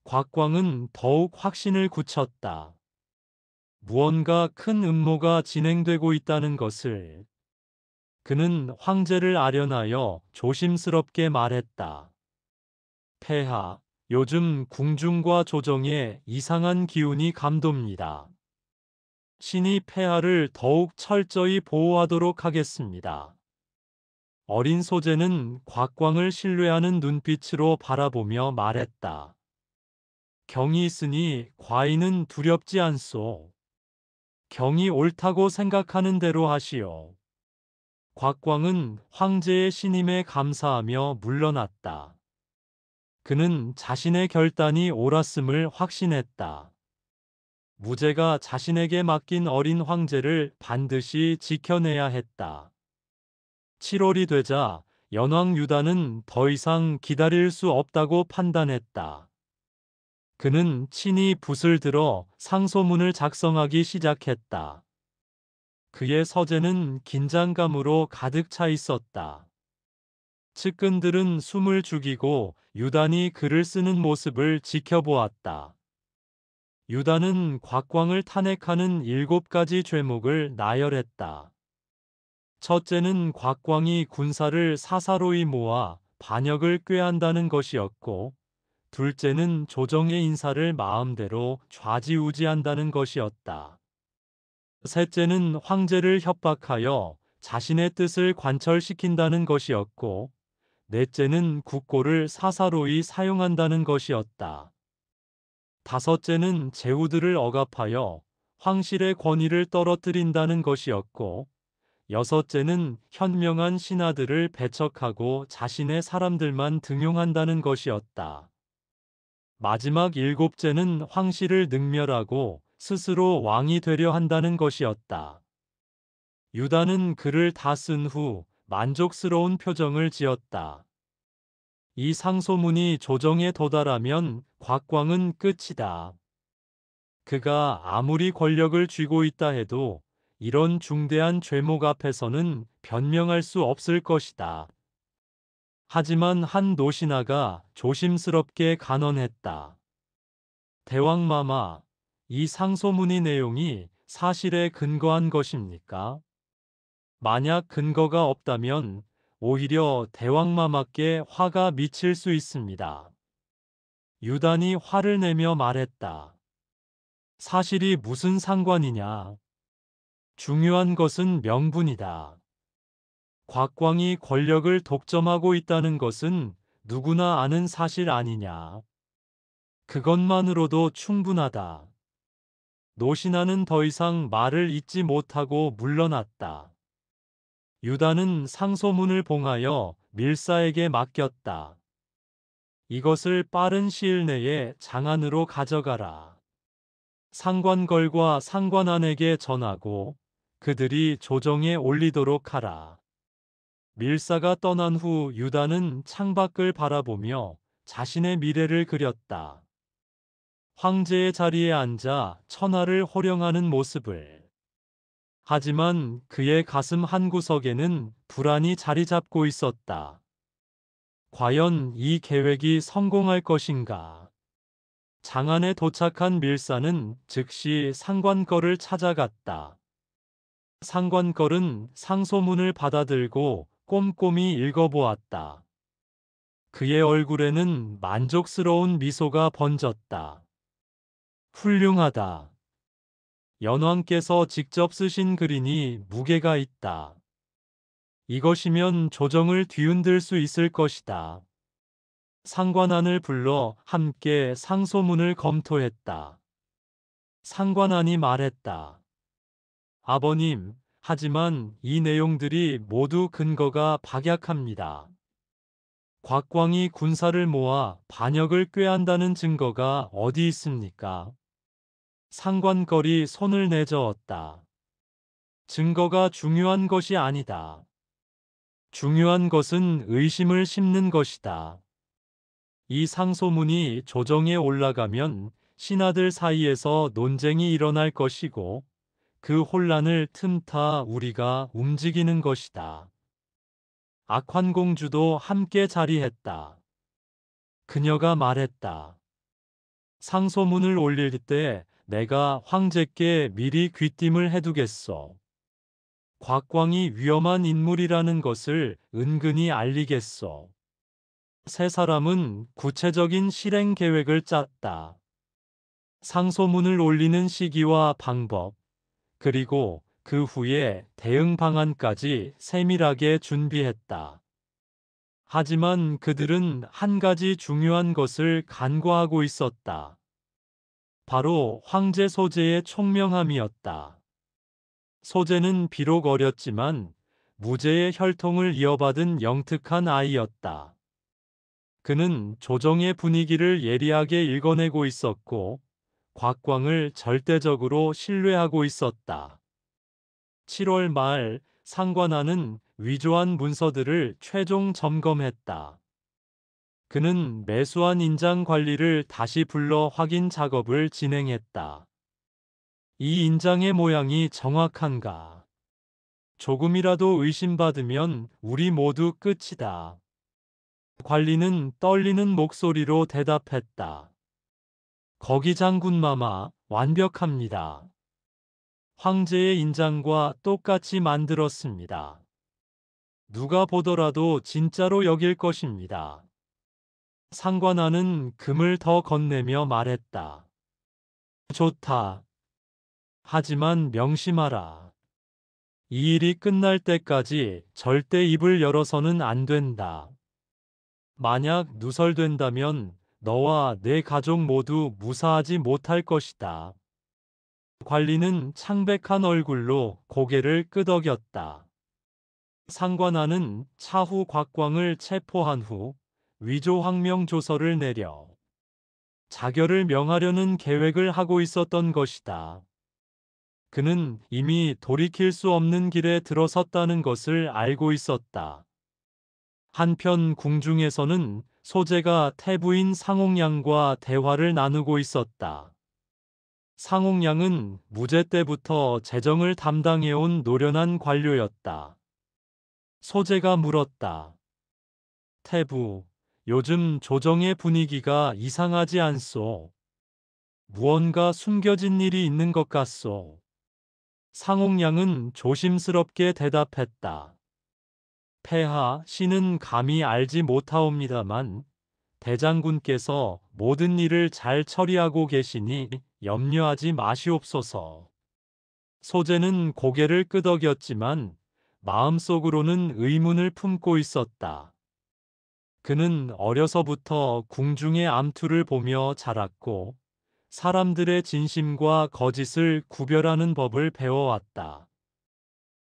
곽광은 더욱 확신을 굳혔다. 무언가 큰 음모가 진행되고 있다는 것을. 그는 황제를 아련하여 조심스럽게 말했다. 폐하, 요즘 궁중과 조정에 이상한 기운이 감돕니다. 신이 폐하를 더욱 철저히 보호하도록 하겠습니다. 어린 소재는 곽광을 신뢰하는 눈빛으로 바라보며 말했다. 경이 있으니 과인은 두렵지 않소. 경이 옳다고 생각하는 대로 하시오. 곽광은 황제의 신임에 감사하며 물러났다. 그는 자신의 결단이 옳았음을 확신했다. 무제가 자신에게 맡긴 어린 황제를 반드시 지켜내야 했다. 7월이 되자 연왕 유다는 더 이상 기다릴 수 없다고 판단했다. 그는 친히 붓을 들어 상소문을 작성하기 시작했다. 그의 서재는 긴장감으로 가득 차 있었다. 측근들은 숨을 죽이고 유단이 글을 쓰는 모습을 지켜보았다. 유단은 곽광을 탄핵하는 7가지 죄목을 나열했다. 첫째는 곽광이 군사를 사사로이 모아 반역을 꾀한다는 것이었고, 둘째는 조정의 인사를 마음대로 좌지우지한다는 것이었다. 셋째는 황제를 협박하여 자신의 뜻을 관철시킨다는 것이었고, 넷째는 국고를 사사로이 사용한다는 것이었다. 다섯째는 제후들을 억압하여 황실의 권위를 떨어뜨린다는 것이었고, 여섯째는 현명한 신하들을 배척하고 자신의 사람들만 등용한다는 것이었다. 마지막 일곱째는 황실을 능멸하고 스스로 왕이 되려 한다는 것이었다. 유다는 글을 다 쓴 후 만족스러운 표정을 지었다. 이 상소문이 조정에 도달하면 곽광은 끝이다. 그가 아무리 권력을 쥐고 있다 해도 이런 중대한 죄목 앞에서는 변명할 수 없을 것이다. 하지만 한 노신하가 조심스럽게 간언했다. 대왕마마, 이 상소문의 내용이 사실에 근거한 것입니까? 만약 근거가 없다면 오히려 대왕마마께 화가 미칠 수 있습니다. 유단이 화를 내며 말했다. 사실이 무슨 상관이냐? 중요한 것은 명분이다. 곽광이 권력을 독점하고 있다는 것은 누구나 아는 사실 아니냐? 그것만으로도 충분하다. 노신하는 더 이상 말을 잇지 못하고 물러났다. 유다는 상소문을 봉하여 밀사에게 맡겼다. 이것을 빠른 시일 내에 장안으로 가져가라. 상관걸과 상관안에게 전하고 그들이 조정에 올리도록 하라. 밀사가 떠난 후 유다는 창밖을 바라보며 자신의 미래를 그렸다. 황제의 자리에 앉아 천하를 호령하는 모습을. 하지만 그의 가슴 한구석에는 불안이 자리 잡고 있었다. 과연 이 계획이 성공할 것인가? 장안에 도착한 밀사는 즉시 상관걸을 찾아갔다. 상관걸은 상소문을 받아들고 꼼꼼히 읽어보았다. 그의 얼굴에는 만족스러운 미소가 번졌다. 훌륭하다. 연왕께서 직접 쓰신 글이니 무게가 있다. 이것이면 조정을 뒤흔들 수 있을 것이다. 상관안을 불러 함께 상소문을 검토했다. 상관안이 말했다. 아버님, 하지만 이 내용들이 모두 근거가 박약합니다. 곽광이 군사를 모아 반역을 꾀한다는 증거가 어디 있습니까? 상관걸이 손을 내저었다. 증거가 중요한 것이 아니다. 중요한 것은 의심을 심는 것이다. 이 상소문이 조정에 올라가면 신하들 사이에서 논쟁이 일어날 것이고 그 혼란을 틈타 우리가 움직이는 것이다. 악환공주도 함께 자리했다. 그녀가 말했다. 상소문을 올릴 때 내가 황제께 미리 귀띔을 해두겠소. 곽광이 위험한 인물이라는 것을 은근히 알리겠소. 세 사람은 구체적인 실행 계획을 짰다. 상소문을 올리는 시기와 방법, 그리고 그 후에 대응 방안까지 세밀하게 준비했다. 하지만 그들은 한 가지 중요한 것을 간과하고 있었다. 바로 황제 소재의 총명함이었다. 소재는 비록 어렸지만 무제의 혈통을 이어받은 영특한 아이였다. 그는 조정의 분위기를 예리하게 읽어내고 있었고 곽광을 절대적으로 신뢰하고 있었다. 7월 말 상관안은 위조한 문서들을 최종 점검했다. 그는 매수한 인장 관리를 다시 불러 확인 작업을 진행했다. 이 인장의 모양이 정확한가? 조금이라도 의심받으면 우리 모두 끝이다. 관리는 떨리는 목소리로 대답했다. 거기 장군마마, 완벽합니다. 황제의 인장과 똑같이 만들었습니다. 누가 보더라도 진짜로 여길 것입니다. 상관하는 금을 더 건네며 말했다. 좋다. 하지만 명심하라. 이 일이 끝날 때까지 절대 입을 열어서는 안 된다. 만약 누설된다면 너와 내 가족 모두 무사하지 못할 것이다. 관리는 창백한 얼굴로 고개를 끄덕였다. 상관하는 차후 곽광을 체포한 후 위조 항명 조서를 내려 자결을 명하려는 계획을 하고 있었던 것이다. 그는 이미 돌이킬 수 없는 길에 들어섰다는 것을 알고 있었다. 한편 궁중에서는 소재가 태부인 상옥양과 대화를 나누고 있었다. 상옥양은 무제 때부터 재정을 담당해온 노련한 관료였다. 소재가 물었다. 태부, 요즘 조정의 분위기가 이상하지 않소? 무언가 숨겨진 일이 있는 것 같소? 상옥양은 조심스럽게 대답했다. 폐하, 신은 감히 알지 못하옵니다만 대장군께서 모든 일을 잘 처리하고 계시니 염려하지 마시옵소서. 소재는 고개를 끄덕였지만 마음속으로는 의문을 품고 있었다. 그는 어려서부터 궁중의 암투를 보며 자랐고 사람들의 진심과 거짓을 구별하는 법을 배워왔다.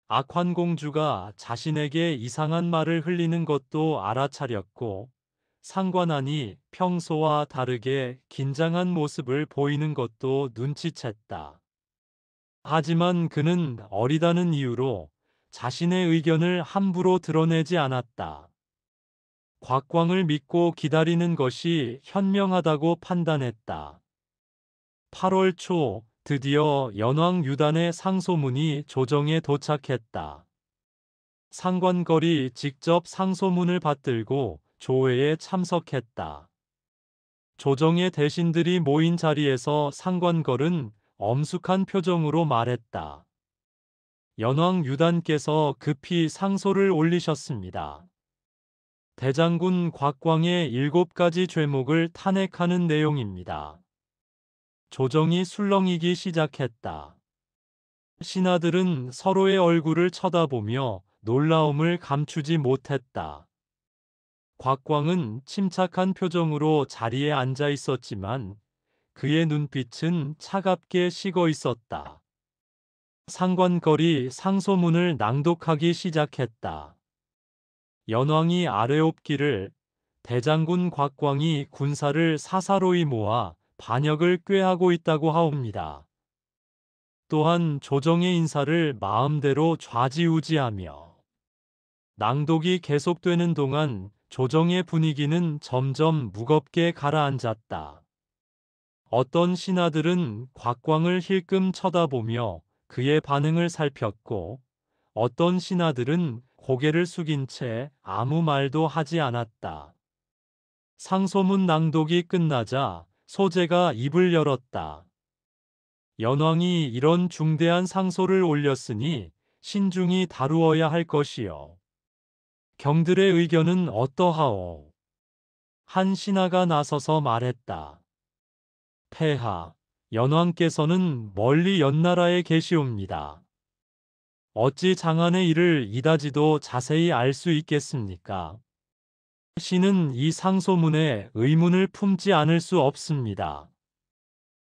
악환공주가 자신에게 이상한 말을 흘리는 것도 알아차렸고 상관하니 평소와 다르게 긴장한 모습을 보이는 것도 눈치챘다. 하지만 그는 어리다는 이유로 자신의 의견을 함부로 드러내지 않았다. 곽광을 믿고 기다리는 것이 현명하다고 판단했다. 8월 초 드디어 연왕 유단의 상소문이 조정에 도착했다. 상관걸이 직접 상소문을 받들고 조회에 참석했다. 조정의 대신들이 모인 자리에서 상관걸은 엄숙한 표정으로 말했다. 연왕 유단께서 급히 상소를 올리셨습니다. 대장군 곽광의 7가지 죄목을 탄핵하는 내용입니다. 조정이 술렁이기 시작했다. 신하들은 서로의 얼굴을 쳐다보며 놀라움을 감추지 못했다. 곽광은 침착한 표정으로 자리에 앉아 있었지만 그의 눈빛은 차갑게 식어 있었다. 상관걸이 상소문을 낭독하기 시작했다. 연왕이 아뢰옵기를 대장군 곽광이 군사를 사사로이 모아 반역을 꾀하고 있다고 하옵니다. 또한 조정의 인사를 마음대로 좌지우지하며 낭독이 계속되는 동안 조정의 분위기는 점점 무겁게 가라앉았다. 어떤 신하들은 곽광을 힐끔 쳐다보며 그의 반응을 살폈고 어떤 신하들은 고개를 숙인 채 아무 말도 하지 않았다. 상소문 낭독이 끝나자 소재가 입을 열었다. 연왕이 이런 중대한 상소를 올렸으니 신중히 다루어야 할 것이요. 경들의 의견은 어떠하오? 한 신하가 나서서 말했다. 폐하, 연왕께서는 멀리 연나라에 계시옵니다. 어찌 장안의 일을 이다지도 자세히 알 수 있겠습니까? 신은 이 상소문에 의문을 품지 않을 수 없습니다.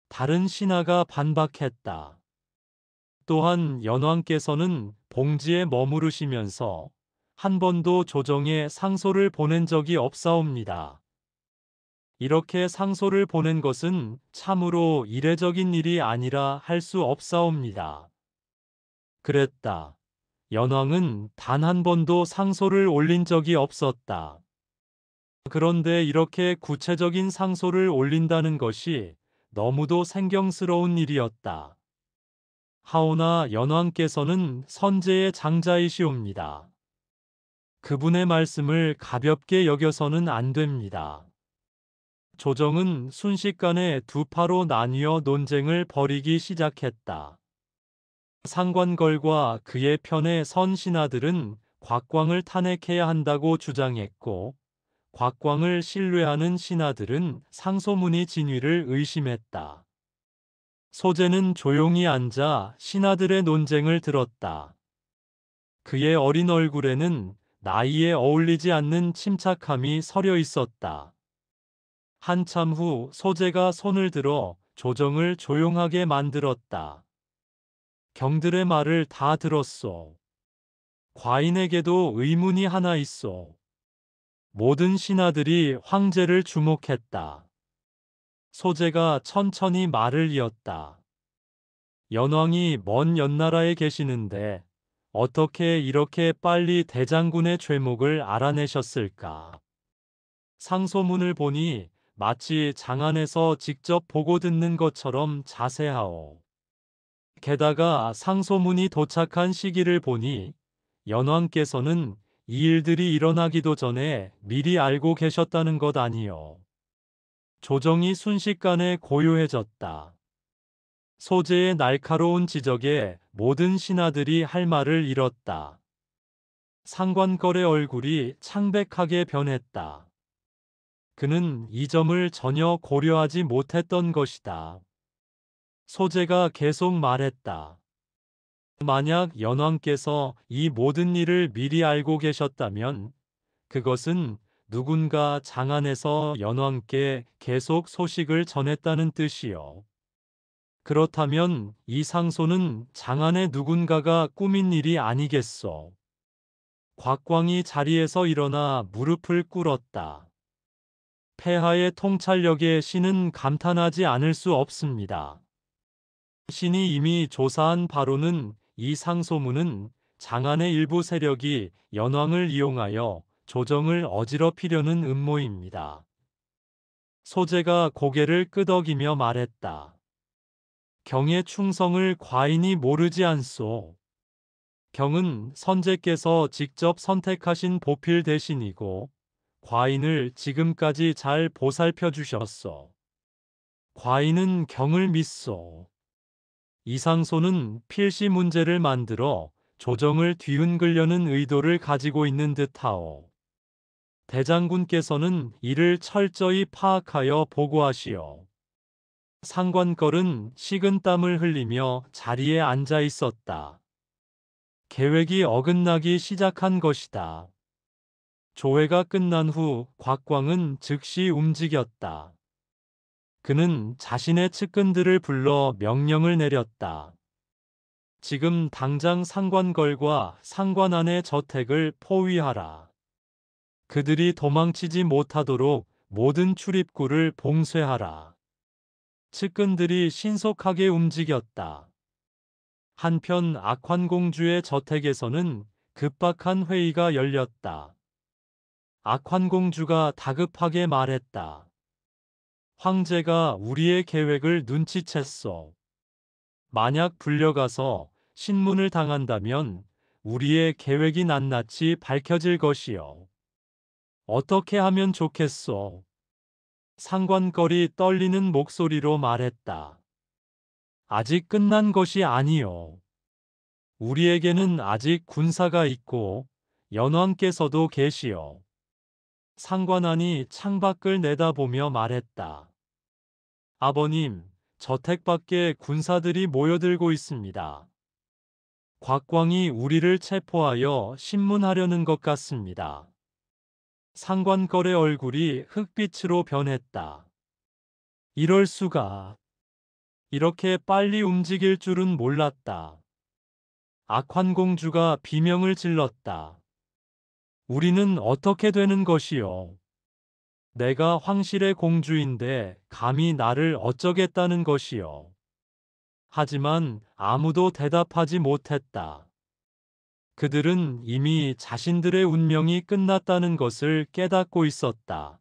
다른 신하가 반박했다. 또한 연왕께서는 봉지에 머무르시면서 한 번도 조정에 상소를 보낸 적이 없사옵니다. 이렇게 상소를 보낸 것은 참으로 이례적인 일이 아니라 할 수 없사옵니다. 그랬다. 연왕은 단 한 번도 상소를 올린 적이 없었다. 그런데 이렇게 구체적인 상소를 올린다는 것이 너무도 생경스러운 일이었다. 하오나 연왕께서는 선제의 장자이시옵니다. 그분의 말씀을 가볍게 여겨서는 안 됩니다. 조정은 순식간에 두 파로 나뉘어 논쟁을 벌이기 시작했다. 상관걸과 그의 편에 선 신하들은 곽광을 탄핵해야 한다고 주장했고 곽광을 신뢰하는 신하들은 상소문의 진위를 의심했다. 소재는 조용히 앉아 신하들의 논쟁을 들었다. 그의 어린 얼굴에는 나이에 어울리지 않는 침착함이 서려 있었다. 한참 후 소재가 손을 들어 조정을 조용하게 만들었다. 경들의 말을 다 들었소. 과인에게도 의문이 하나 있소. 모든 신하들이 황제를 주목했다. 소재가 천천히 말을 이었다. 연왕이 먼 연나라에 계시는데 어떻게 이렇게 빨리 대장군의 죄목을 알아내셨을까? 상소문을 보니 마치 장안에서 직접 보고 듣는 것처럼 자세하오. 게다가 상소문이 도착한 시기를 보니 연왕께서는 이 일들이 일어나기도 전에 미리 알고 계셨다는 것 아니요. 조정이 순식간에 고요해졌다. 소재의 날카로운 지적에 모든 신하들이 할 말을 잃었다. 상관걸의 얼굴이 창백하게 변했다. 그는 이 점을 전혀 고려하지 못했던 것이다. 소재가 계속 말했다. 만약 연왕께서 이 모든 일을 미리 알고 계셨다면 그것은 누군가 장안에서 연왕께 계속 소식을 전했다는 뜻이요. 그렇다면 이 상소는 장안의 누군가가 꾸민 일이 아니겠소. 곽광이 자리에서 일어나 무릎을 꿇었다. 폐하의 통찰력에 신은 감탄하지 않을 수 없습니다. 신이 이미 조사한 바로는 이 상소문은 장안의 일부 세력이 연왕을 이용하여 조정을 어지럽히려는 음모입니다. 소재가 고개를 끄덕이며 말했다. 경의 충성을 과인이 모르지 않소. 경은 선제께서 직접 선택하신 보필 대신이고 과인을 지금까지 잘 보살펴 주셨소. 과인은 경을 믿소. 이상소는 필시 문제를 만들어 조정을 뒤흔들려는 의도를 가지고 있는 듯하오. 대장군께서는 이를 철저히 파악하여 보고하시오. 상관걸은 식은땀을 흘리며 자리에 앉아 있었다. 계획이 어긋나기 시작한 것이다. 조회가 끝난 후 곽광은 즉시 움직였다. 그는 자신의 측근들을 불러 명령을 내렸다. 지금 당장 상관걸과 상관안의 저택을 포위하라. 그들이 도망치지 못하도록 모든 출입구를 봉쇄하라. 측근들이 신속하게 움직였다. 한편 악환공주의 저택에서는 급박한 회의가 열렸다. 악환공주가 다급하게 말했다. 황제가 우리의 계획을 눈치챘소. 만약 불려가서 신문을 당한다면 우리의 계획이 낱낱이 밝혀질 것이요. 어떻게 하면 좋겠소? 상관걸이 떨리는 목소리로 말했다. 아직 끝난 것이 아니요. 우리에게는 아직 군사가 있고 연왕께서도 계시오. 상관안이 창밖을 내다보며 말했다. 아버님, 저택 밖에 군사들이 모여들고 있습니다. 곽광이 우리를 체포하여 신문하려는 것 같습니다. 상관걸의 얼굴이 흑빛으로 변했다. 이럴 수가. 이렇게 빨리 움직일 줄은 몰랐다. 악환공주가 비명을 질렀다. 우리는 어떻게 되는 것이요? 내가 황실의 공주인데 감히 나를 어쩌겠다는 것이요? 하지만 아무도 대답하지 못했다. 그들은 이미 자신들의 운명이 끝났다는 것을 깨닫고 있었다.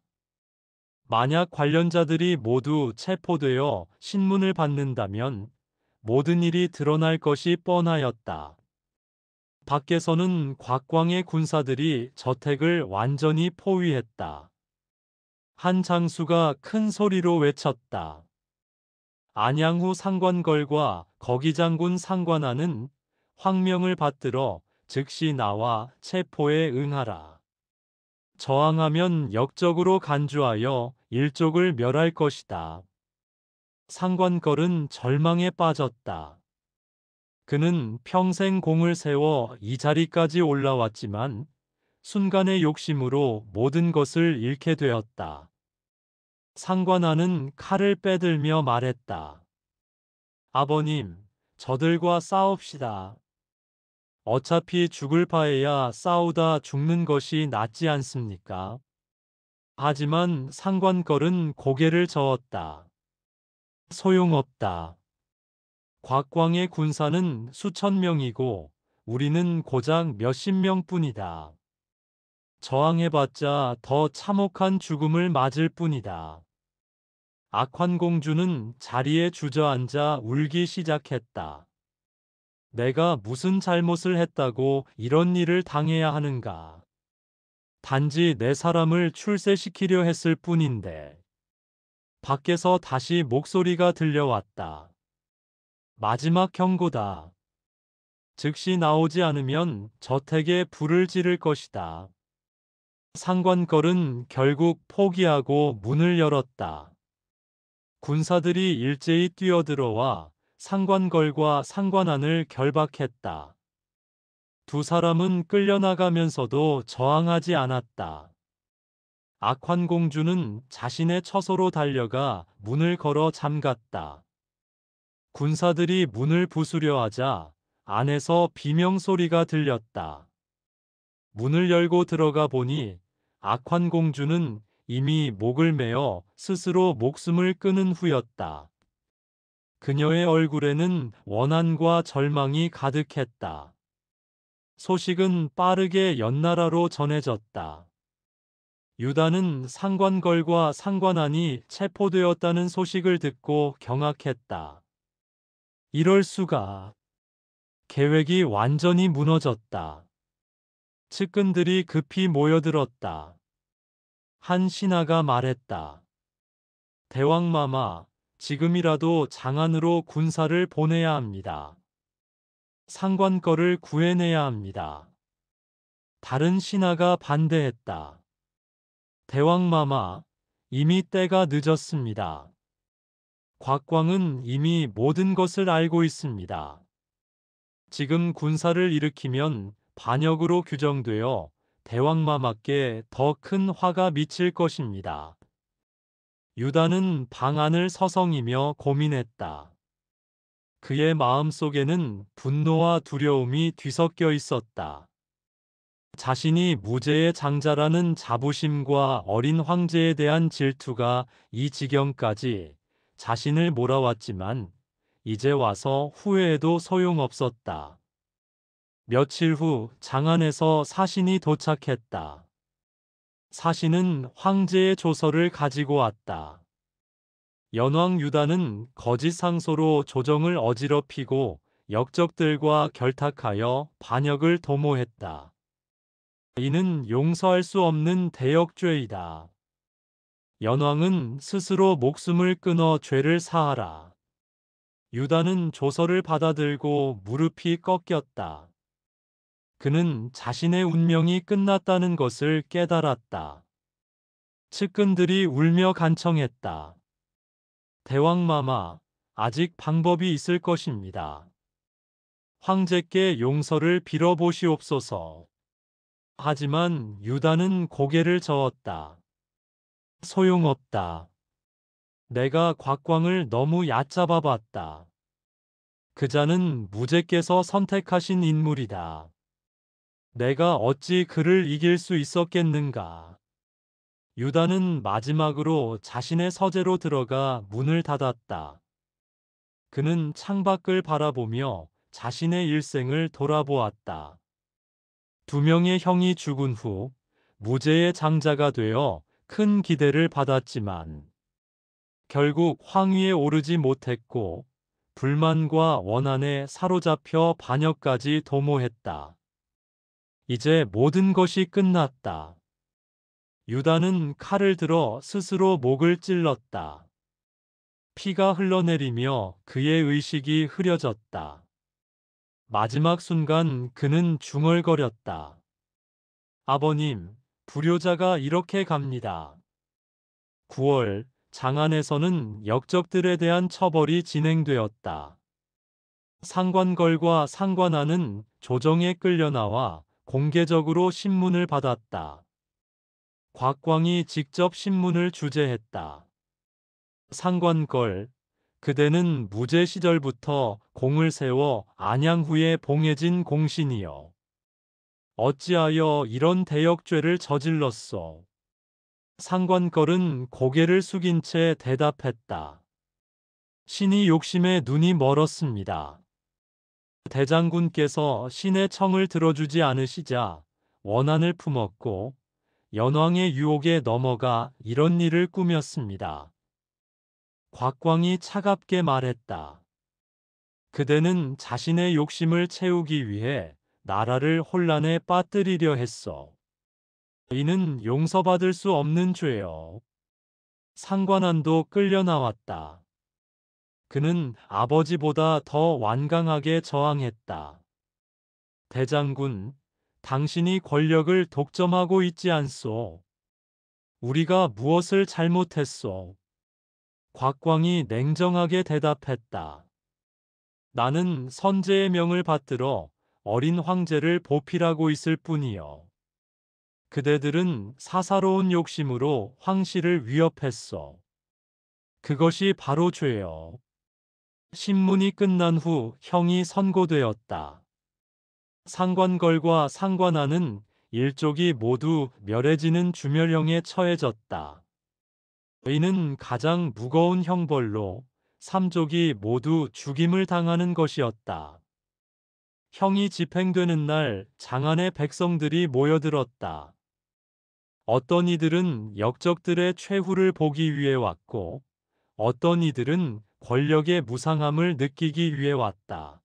만약 관련자들이 모두 체포되어 신문을 받는다면 모든 일이 드러날 것이 뻔하였다. 밖에서는 곽광의 군사들이 저택을 완전히 포위했다. 한 장수가 큰 소리로 외쳤다. 안양후 상관걸과 거기장군 상관하는 황명을 받들어 즉시 나와 체포에 응하라. 저항하면 역적으로 간주하여 일족을 멸할 것이다. 상관걸은 절망에 빠졌다. 그는 평생 공을 세워 이 자리까지 올라왔지만 순간의 욕심으로 모든 것을 잃게 되었다. 상관하는 칼을 빼들며 말했다. 아버님, 저들과 싸웁시다. 어차피 죽을 바에야 싸우다 죽는 것이 낫지 않습니까? 하지만 상관걸은 고개를 저었다. 소용없다. 곽광의 군사는 수천 명이고 우리는 고작 몇십 명뿐이다. 저항해봤자 더 참혹한 죽음을 맞을 뿐이다. 악환공주는 자리에 주저앉아 울기 시작했다. 내가 무슨 잘못을 했다고 이런 일을 당해야 하는가? 단지 내 사람을 출세시키려 했을 뿐인데. 밖에서 다시 목소리가 들려왔다. 마지막 경고다. 즉시 나오지 않으면 저택에 불을 지를 것이다. 상관걸은 결국 포기하고 문을 열었다. 군사들이 일제히 뛰어들어와 상관걸과 상관안을 결박했다. 두 사람은 끌려나가면서도 저항하지 않았다. 악환공주는 자신의 처소로 달려가 문을 걸어 잠갔다. 군사들이 문을 부수려 하자 안에서 비명소리가 들렸다. 문을 열고 들어가 보니 악환공주는 이미 목을 메어 스스로 목숨을 끊은 후였다. 그녀의 얼굴에는 원한과 절망이 가득했다. 소식은 빠르게 연나라로 전해졌다. 유다는 상관걸과 상관안이 체포되었다는 소식을 듣고 경악했다. 이럴 수가. 계획이 완전히 무너졌다. 측근들이 급히 모여들었다. 한 신하가 말했다. 대왕마마, 지금이라도 장안으로 군사를 보내야 합니다. 상관걸을 구해내야 합니다. 다른 신하가 반대했다. 대왕마마, 이미 때가 늦었습니다. 곽광은 이미 모든 것을 알고 있습니다. 지금 군사를 일으키면 반역으로 규정되어 대왕마마께 더 큰 화가 미칠 것입니다. 유다는 방안을 서성이며 고민했다. 그의 마음속에는 분노와 두려움이 뒤섞여 있었다. 자신이 무죄의 장자라는 자부심과 어린 황제에 대한 질투가 이 지경까지 자신을 몰아왔지만 이제 와서 후회해도 소용없었다. 며칠 후 장안에서 사신이 도착했다. 사신은 황제의 조서를 가지고 왔다. 연왕 유다는 거짓 상소로 조정을 어지럽히고 역적들과 결탁하여 반역을 도모했다. 이는 용서할 수 없는 대역죄이다. 연왕은 스스로 목숨을 끊어 죄를 사하라. 유다는 조서를 받아들고 무릎이 꺾였다. 그는 자신의 운명이 끝났다는 것을 깨달았다. 측근들이 울며 간청했다. 대왕마마, 아직 방법이 있을 것입니다. 황제께 용서를 빌어보시옵소서. 하지만 유다는 고개를 저었다. 소용없다. 내가 곽광을 너무 얕잡아 봤다. 그자는 무제께서 선택하신 인물이다. 내가 어찌 그를 이길 수 있었겠는가. 유다는 마지막으로 자신의 서재로 들어가 문을 닫았다. 그는 창밖을 바라보며 자신의 일생을 돌아보았다. 두 명의 형이 죽은 후 무죄의 장자가 되어 큰 기대를 받았지만 결국 황위에 오르지 못했고 불만과 원한에 사로잡혀 반역까지 도모했다. 이제 모든 것이 끝났다. 유다는 칼을 들어 스스로 목을 찔렀다. 피가 흘러내리며 그의 의식이 흐려졌다. 마지막 순간 그는 중얼거렸다. 아버님, 불효자가 이렇게 갑니다. 9월, 장안에서는 역적들에 대한 처벌이 진행되었다. 상관걸과 상관안은 조정에 끌려나와 공개적으로 신문을 받았다. 곽광이 직접 신문을 주재했다. 상관걸, 그대는 무제 시절부터 공을 세워 안양 후에 봉해진 공신이여. 어찌하여 이런 대역죄를 저질렀소? 상관걸은 고개를 숙인 채 대답했다. 신이 욕심에 눈이 멀었습니다. 대장군께서 신의 청을 들어주지 않으시자 원한을 품었고 연왕의 유혹에 넘어가 이런 일을 꾸몄습니다. 곽광이 차갑게 말했다. 그대는 자신의 욕심을 채우기 위해 나라를 혼란에 빠뜨리려 했어. 이는 용서받을 수 없는 죄요. 상관안도 끌려 나왔다. 그는 아버지보다 더 완강하게 저항했다. 대장군, 당신이 권력을 독점하고 있지 않소. 우리가 무엇을 잘못했소? 곽광이 냉정하게 대답했다. 나는 선제의 명을 받들어 어린 황제를 보필하고 있을 뿐이요. 그대들은 사사로운 욕심으로 황실을 위협했소. 그것이 바로 죄요. 신문이 끝난 후 형이 선고되었다. 상관걸과 상관안은 일족이 모두 멸해지는 주멸형에 처해졌다. 이는 가장 무거운 형벌로 삼족이 모두 죽임을 당하는 것이었다. 형이 집행되는 날 장안의 백성들이 모여들었다. 어떤 이들은 역적들의 최후를 보기 위해 왔고, 어떤 이들은 권력의 무상함을 느끼기 위해 왔다.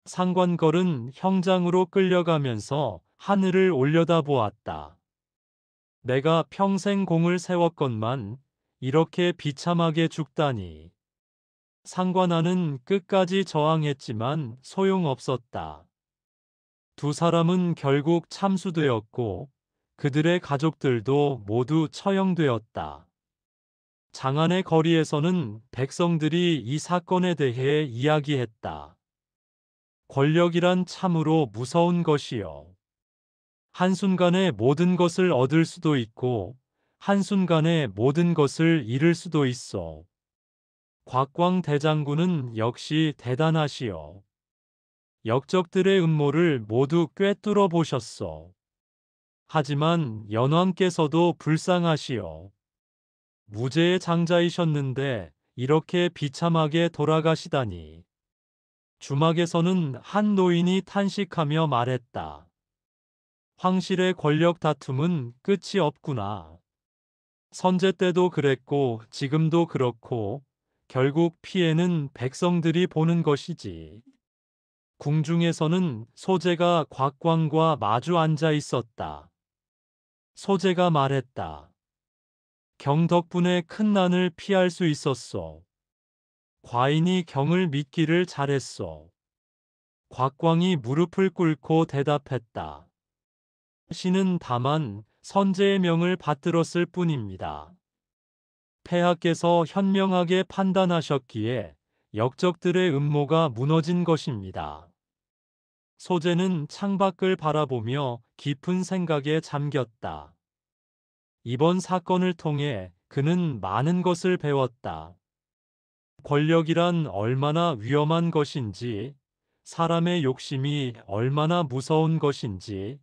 상관걸은 형장으로 끌려가면서 하늘을 올려다보았다. 내가 평생 공을 세웠건만 이렇게 비참하게 죽다니. 상관하는 끝까지 저항했지만 소용없었다. 두 사람은 결국 참수되었고 그들의 가족들도 모두 처형되었다. 장안의 거리에서는 백성들이 이 사건에 대해 이야기했다. 권력이란 참으로 무서운 것이요. 한순간에 모든 것을 얻을 수도 있고 한순간에 모든 것을 잃을 수도 있어. 곽광 대장군은 역시 대단하시오. 역적들의 음모를 모두 꿰뚫어 보셨소. 하지만 연왕께서도 불쌍하시오. 무죄의 장자이셨는데 이렇게 비참하게 돌아가시다니. 주막에서는 한 노인이 탄식하며 말했다. 황실의 권력 다툼은 끝이 없구나. 선제 때도 그랬고 지금도 그렇고 결국 피해는 백성들이 보는 것이지. 궁중에서는 소제가 곽광과 마주 앉아 있었다. 소제가 말했다. 경 덕분에 큰 난을 피할 수 있었소. 과인이 경을 믿기를 잘했소. 곽광이 무릎을 꿇고 대답했다. 신은 다만 선제의 명을 받들었을 뿐입니다. 폐하께서 현명하게 판단하셨기에 역적들의 음모가 무너진 것입니다. 소제는 창밖을 바라보며 깊은 생각에 잠겼다. 이번 사건을 통해 그는 많은 것을 배웠다. 권력이란 얼마나 위험한 것인지, 사람의 욕심이 얼마나 무서운 것인지,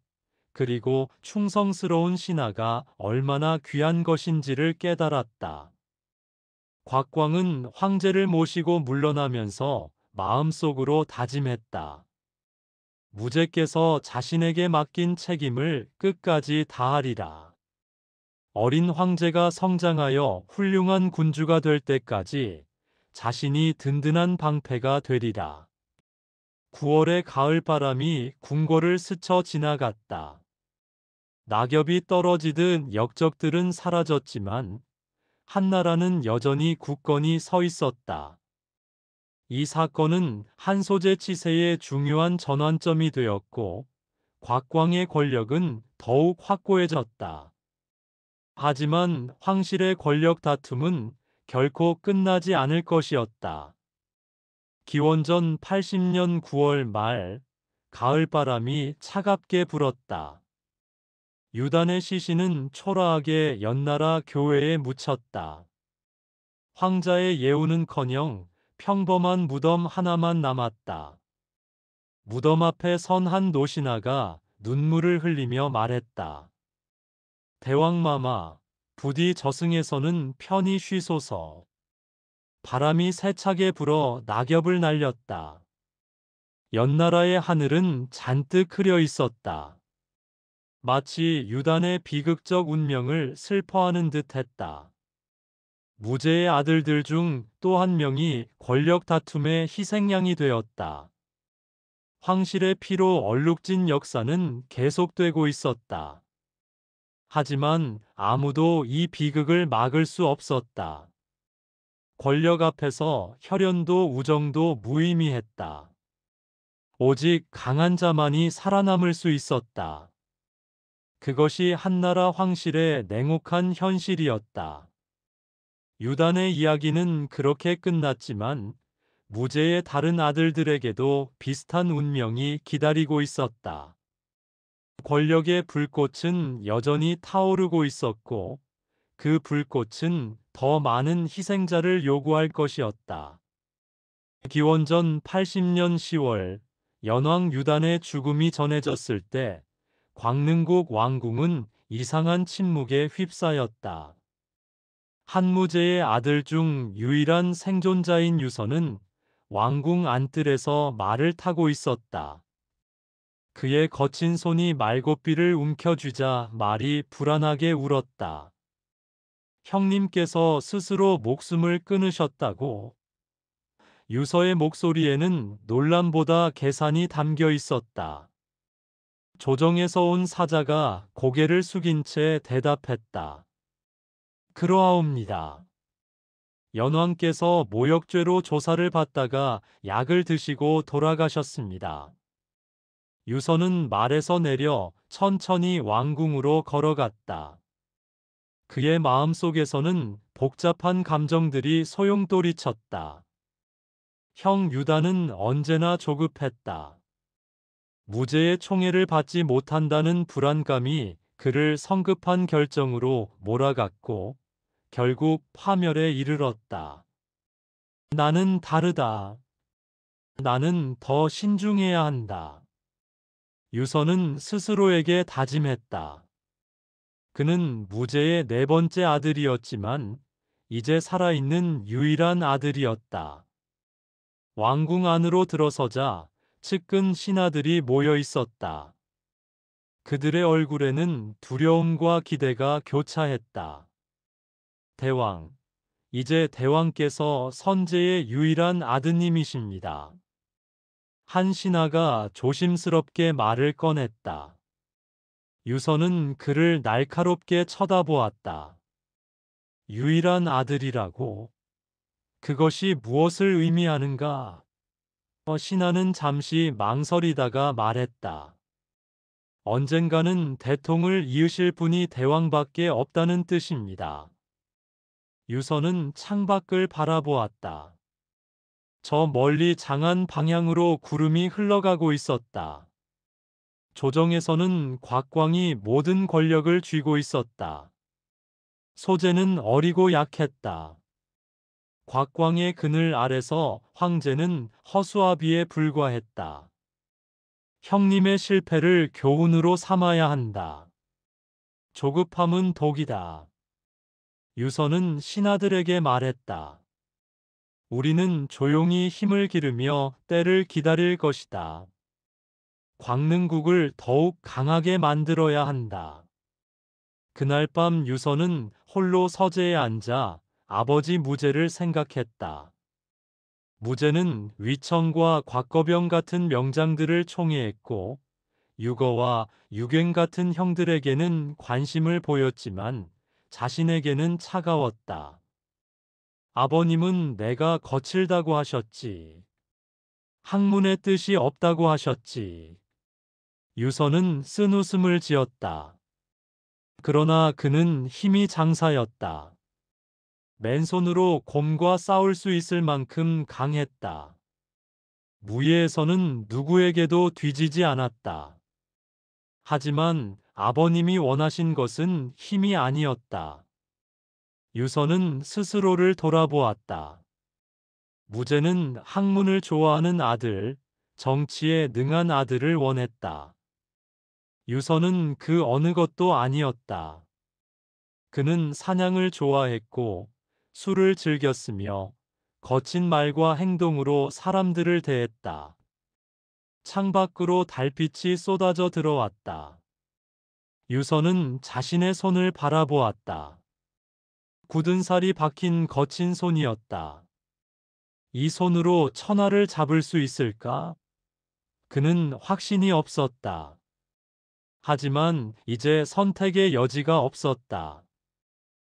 그리고 충성스러운 신하가 얼마나 귀한 것인지를 깨달았다. 곽광은 황제를 모시고 물러나면서 마음속으로 다짐했다. 무제께서 자신에게 맡긴 책임을 끝까지 다하리라. 어린 황제가 성장하여 훌륭한 군주가 될 때까지 자신이 든든한 방패가 되리라. 9월의 가을바람이 궁궐을 스쳐 지나갔다. 낙엽이 떨어지듯 역적들은 사라졌지만 한나라는 여전히 굳건히 서 있었다. 이 사건은 한소재 치세의 중요한 전환점이 되었고 곽광의 권력은 더욱 확고해졌다. 하지만 황실의 권력 다툼은 결코 끝나지 않을 것이었다. 기원전 80년 9월 말 가을바람이 차갑게 불었다. 유단의 시신은 초라하게 연나라 교회에 묻혔다. 황자의 예우는커녕 평범한 무덤 하나만 남았다. 무덤 앞에 선 한 노신하가 눈물을 흘리며 말했다. 대왕마마, 부디 저승에서는 편히 쉬소서. 바람이 세차게 불어 낙엽을 날렸다. 연나라의 하늘은 잔뜩 흐려 있었다. 마치 유단의 비극적 운명을 슬퍼하는 듯 했다. 무제의 아들들 중 또 한 명이 권력 다툼의 희생양이 되었다. 황실의 피로 얼룩진 역사는 계속되고 있었다. 하지만 아무도 이 비극을 막을 수 없었다. 권력 앞에서 혈연도 우정도 무의미했다. 오직 강한 자만이 살아남을 수 있었다. 그것이 한나라 황실의 냉혹한 현실이었다. 유단의 이야기는 그렇게 끝났지만 무제의 다른 아들들에게도 비슷한 운명이 기다리고 있었다. 권력의 불꽃은 여전히 타오르고 있었고 그 불꽃은 더 많은 희생자를 요구할 것이었다. 기원전 80년 10월 연왕 유단의 죽음이 전해졌을 때 광능국 왕궁은 이상한 침묵에 휩싸였다. 한무제의 아들 중 유일한 생존자인 유선은 왕궁 안뜰에서 말을 타고 있었다. 그의 거친 손이 말고삐를 움켜쥐자 말이 불안하게 울었다. 형님께서 스스로 목숨을 끊으셨다고. 유서의 목소리에는 놀람보다 계산이 담겨 있었다. 조정에서 온 사자가 고개를 숙인 채 대답했다. 그러하옵니다. 연왕께서 모욕죄로 조사를 받다가 약을 드시고 돌아가셨습니다. 유서는 말에서 내려 천천히 왕궁으로 걸어갔다. 그의 마음속에서는 복잡한 감정들이 소용돌이쳤다. 형 유다는 언제나 조급했다. 무제의 총애를 받지 못한다는 불안감이 그를 성급한 결정으로 몰아갔고 결국 파멸에 이르렀다. 나는 다르다. 나는 더 신중해야 한다. 유서는 스스로에게 다짐했다. 그는 무제의 네 번째 아들이었지만 이제 살아있는 유일한 아들이었다. 왕궁 안으로 들어서자 측근 신하들이 모여 있었다. 그들의 얼굴에는 두려움과 기대가 교차했다. 대왕, 이제 대왕께서 선제의 유일한 아드님이십니다. 한 신하가 조심스럽게 말을 꺼냈다. 유서는 그를 날카롭게 쳐다보았다. 유일한 아들이라고? 그것이 무엇을 의미하는가? 신하는 잠시 망설이다가 말했다. 언젠가는 대통을 이으실 분이 대왕밖에 없다는 뜻입니다. 유서는 창밖을 바라보았다. 저 멀리 장안 방향으로 구름이 흘러가고 있었다. 조정에서는 곽광이 모든 권력을 쥐고 있었다. 소재는 어리고 약했다. 곽광의 그늘 아래서 황제는 허수아비에 불과했다. 형님의 실패를 교훈으로 삼아야 한다. 조급함은 독이다. 유서는 신하들에게 말했다. 우리는 조용히 힘을 기르며 때를 기다릴 것이다. 광능국을 더욱 강하게 만들어야 한다. 그날 밤 유서는 홀로 서재에 앉아 아버지 무제를 생각했다. 무제는 위청과 곽거병 같은 명장들을 총애했고 유거와 유갱 같은 형들에게는 관심을 보였지만 자신에게는 차가웠다. 아버님은 내가 거칠다고 하셨지. 학문의 뜻이 없다고 하셨지. 유서는 쓴웃음을 지었다. 그러나 그는 힘이 장사였다. 맨손으로 곰과 싸울 수 있을 만큼 강했다. 무예에서는 누구에게도 뒤지지 않았다. 하지만 아버님이 원하신 것은 힘이 아니었다. 유서는 스스로를 돌아보았다. 무제는 학문을 좋아하는 아들, 정치에 능한 아들을 원했다. 유서는 그 어느 것도 아니었다. 그는 사냥을 좋아했고 술을 즐겼으며 거친 말과 행동으로 사람들을 대했다. 창밖으로 달빛이 쏟아져 들어왔다. 유서는 자신의 손을 바라보았다. 굳은 살이 박힌 거친 손이었다. 이 손으로 천하를 잡을 수 있을까? 그는 확신이 없었다. 하지만 이제 선택의 여지가 없었다.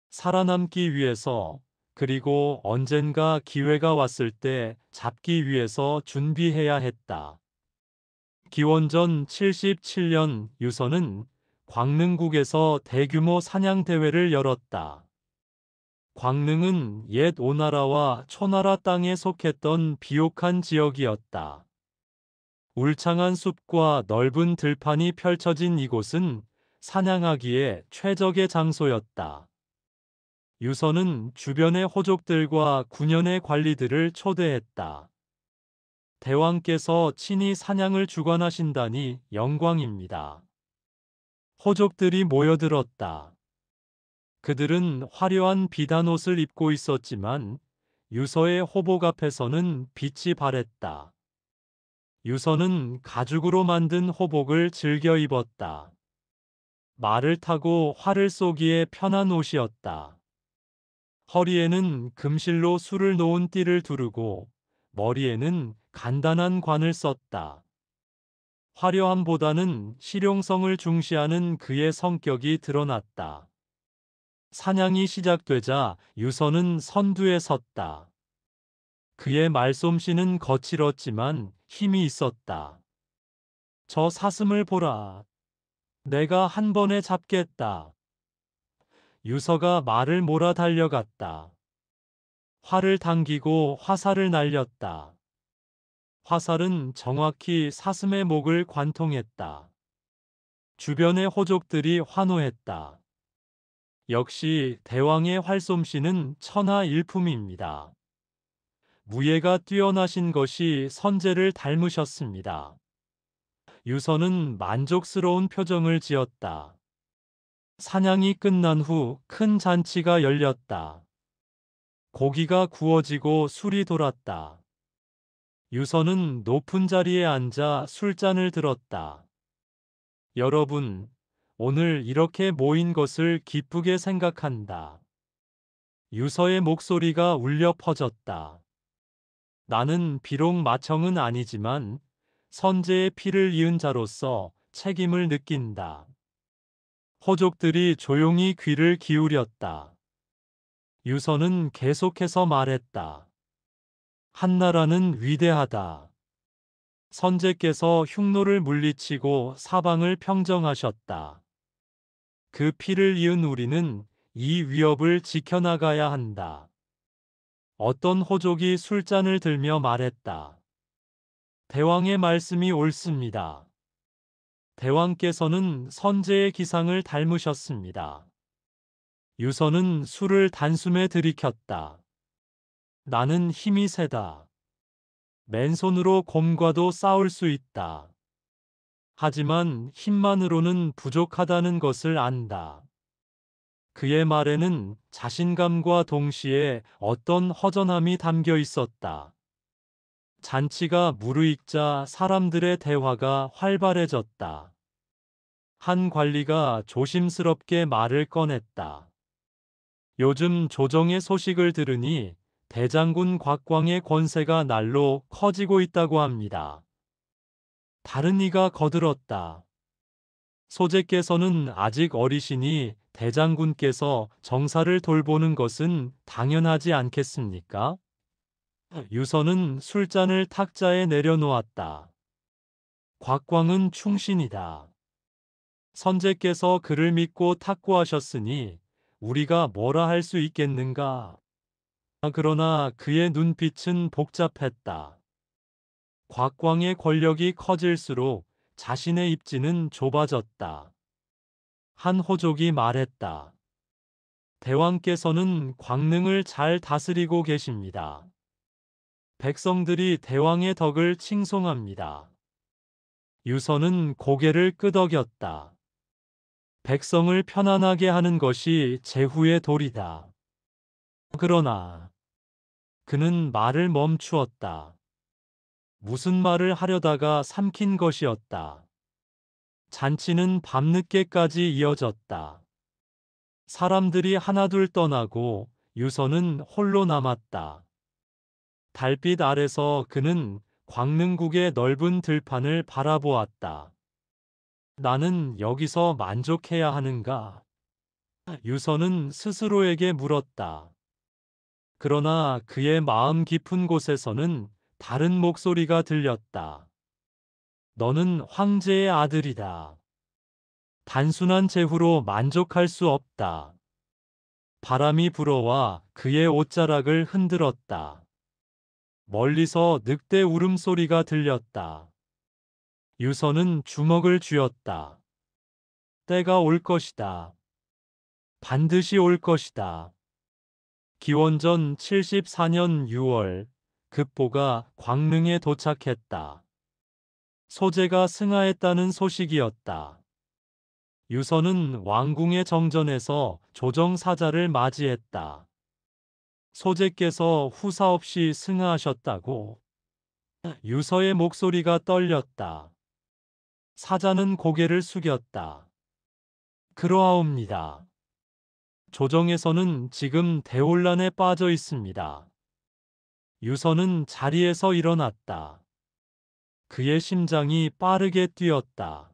살아남기 위해서, 그리고 언젠가 기회가 왔을 때 잡기 위해서 준비해야 했다. 기원전 77년 유서는 광릉국에서 대규모 사냥 대회를 열었다. 광릉은 옛 오나라와 초나라 땅에 속했던 비옥한 지역이었다. 울창한 숲과 넓은 들판이 펼쳐진 이곳은 사냥하기에 최적의 장소였다. 유서는 주변의 호족들과 군현의 관리들을 초대했다. 대왕께서 친히 사냥을 주관하신다니 영광입니다. 호족들이 모여들었다. 그들은 화려한 비단옷을 입고 있었지만 유서의 호복 앞에서는 빛이 발했다. 유서는 가죽으로 만든 호복을 즐겨 입었다. 말을 타고 활을 쏘기에 편한 옷이었다. 허리에는 금실로 술을 놓은 띠를 두르고 머리에는 간단한 관을 썼다. 화려함보다는 실용성을 중시하는 그의 성격이 드러났다. 사냥이 시작되자 유서는 선두에 섰다. 그의 말솜씨는 거칠었지만 힘이 있었다. 저 사슴을 보라. 내가 한 번에 잡겠다. 유서가 말을 몰아 달려갔다. 활을 당기고 화살을 날렸다. 화살은 정확히 사슴의 목을 관통했다. 주변의 호족들이 환호했다. 역시 대왕의 활솜씨는 천하일품입니다. 무예가 뛰어나신 것이 선제를 닮으셨습니다. 유서는 만족스러운 표정을 지었다. 사냥이 끝난 후 큰 잔치가 열렸다. 고기가 구워지고 술이 돌았다. 유서는 높은 자리에 앉아 술잔을 들었다. 여러분, 오늘 이렇게 모인 것을 기쁘게 생각한다. 유서의 목소리가 울려 퍼졌다. 나는 비록 마청은 아니지만 선제의 피를 이은 자로서 책임을 느낀다. 호족들이 조용히 귀를 기울였다. 유서는 계속해서 말했다. 한나라는 위대하다. 선제께서 흉노를 물리치고 사방을 평정하셨다. 그 피를 이은 우리는 이 위협을 지켜나가야 한다. 어떤 호족이 술잔을 들며 말했다. 대왕의 말씀이 옳습니다. 대왕께서는 선제의 기상을 닮으셨습니다. 유서는 술을 단숨에 들이켰다. 나는 힘이 세다. 맨손으로 곰과도 싸울 수 있다. 하지만 힘만으로는 부족하다는 것을 안다. 그의 말에는 자신감과 동시에 어떤 허전함이 담겨 있었다. 잔치가 무르익자 사람들의 대화가 활발해졌다. 한 관리가 조심스럽게 말을 꺼냈다. 요즘 조정의 소식을 들으니 대장군 곽광의 권세가 날로 커지고 있다고 합니다. 다른 이가 거들었다. 소제께서는 아직 어리시니 대장군께서 정사를 돌보는 것은 당연하지 않겠습니까? 유서는 술잔을 탁자에 내려놓았다. 곽광은 충신이다. 선제께서 그를 믿고 탁구하셨으니 우리가 뭐라 할 수 있겠는가? 그러나 그의 눈빛은 복잡했다. 곽광의 권력이 커질수록 자신의 입지는 좁아졌다. 한 호족이 말했다. 대왕께서는 광릉을 잘 다스리고 계십니다. 백성들이 대왕의 덕을 칭송합니다. 유서는 고개를 끄덕였다. 백성을 편안하게 하는 것이 제후의 도리다. 그러나 그는 말을 멈추었다. 무슨 말을 하려다가 삼킨 것이었다. 잔치는 밤늦게까지 이어졌다. 사람들이 하나둘 떠나고 유서는 홀로 남았다. 달빛 아래서 그는 광릉국의 넓은 들판을 바라보았다. 나는 여기서 만족해야 하는가? 유서는 스스로에게 물었다. 그러나 그의 마음 깊은 곳에서는 다른 목소리가 들렸다. 너는 황제의 아들이다. 단순한 제후로 만족할 수 없다. 바람이 불어와 그의 옷자락을 흔들었다. 멀리서 늑대 울음소리가 들렸다. 유서는 주먹을 쥐었다. 때가 올 것이다. 반드시 올 것이다. 기원전 74년 6월 급보가 광릉에 도착했다. 소재가 승하했다는 소식이었다. 유서는 왕궁의 정전에서 조정사자를 맞이했다. 소재께서 후사 없이 승하하셨다고. 유서의 목소리가 떨렸다. 사자는 고개를 숙였다. 그러하옵니다. 조정에서는 지금 대혼란에 빠져 있습니다. 유서는 자리에서 일어났다. 그의 심장이 빠르게 뛰었다.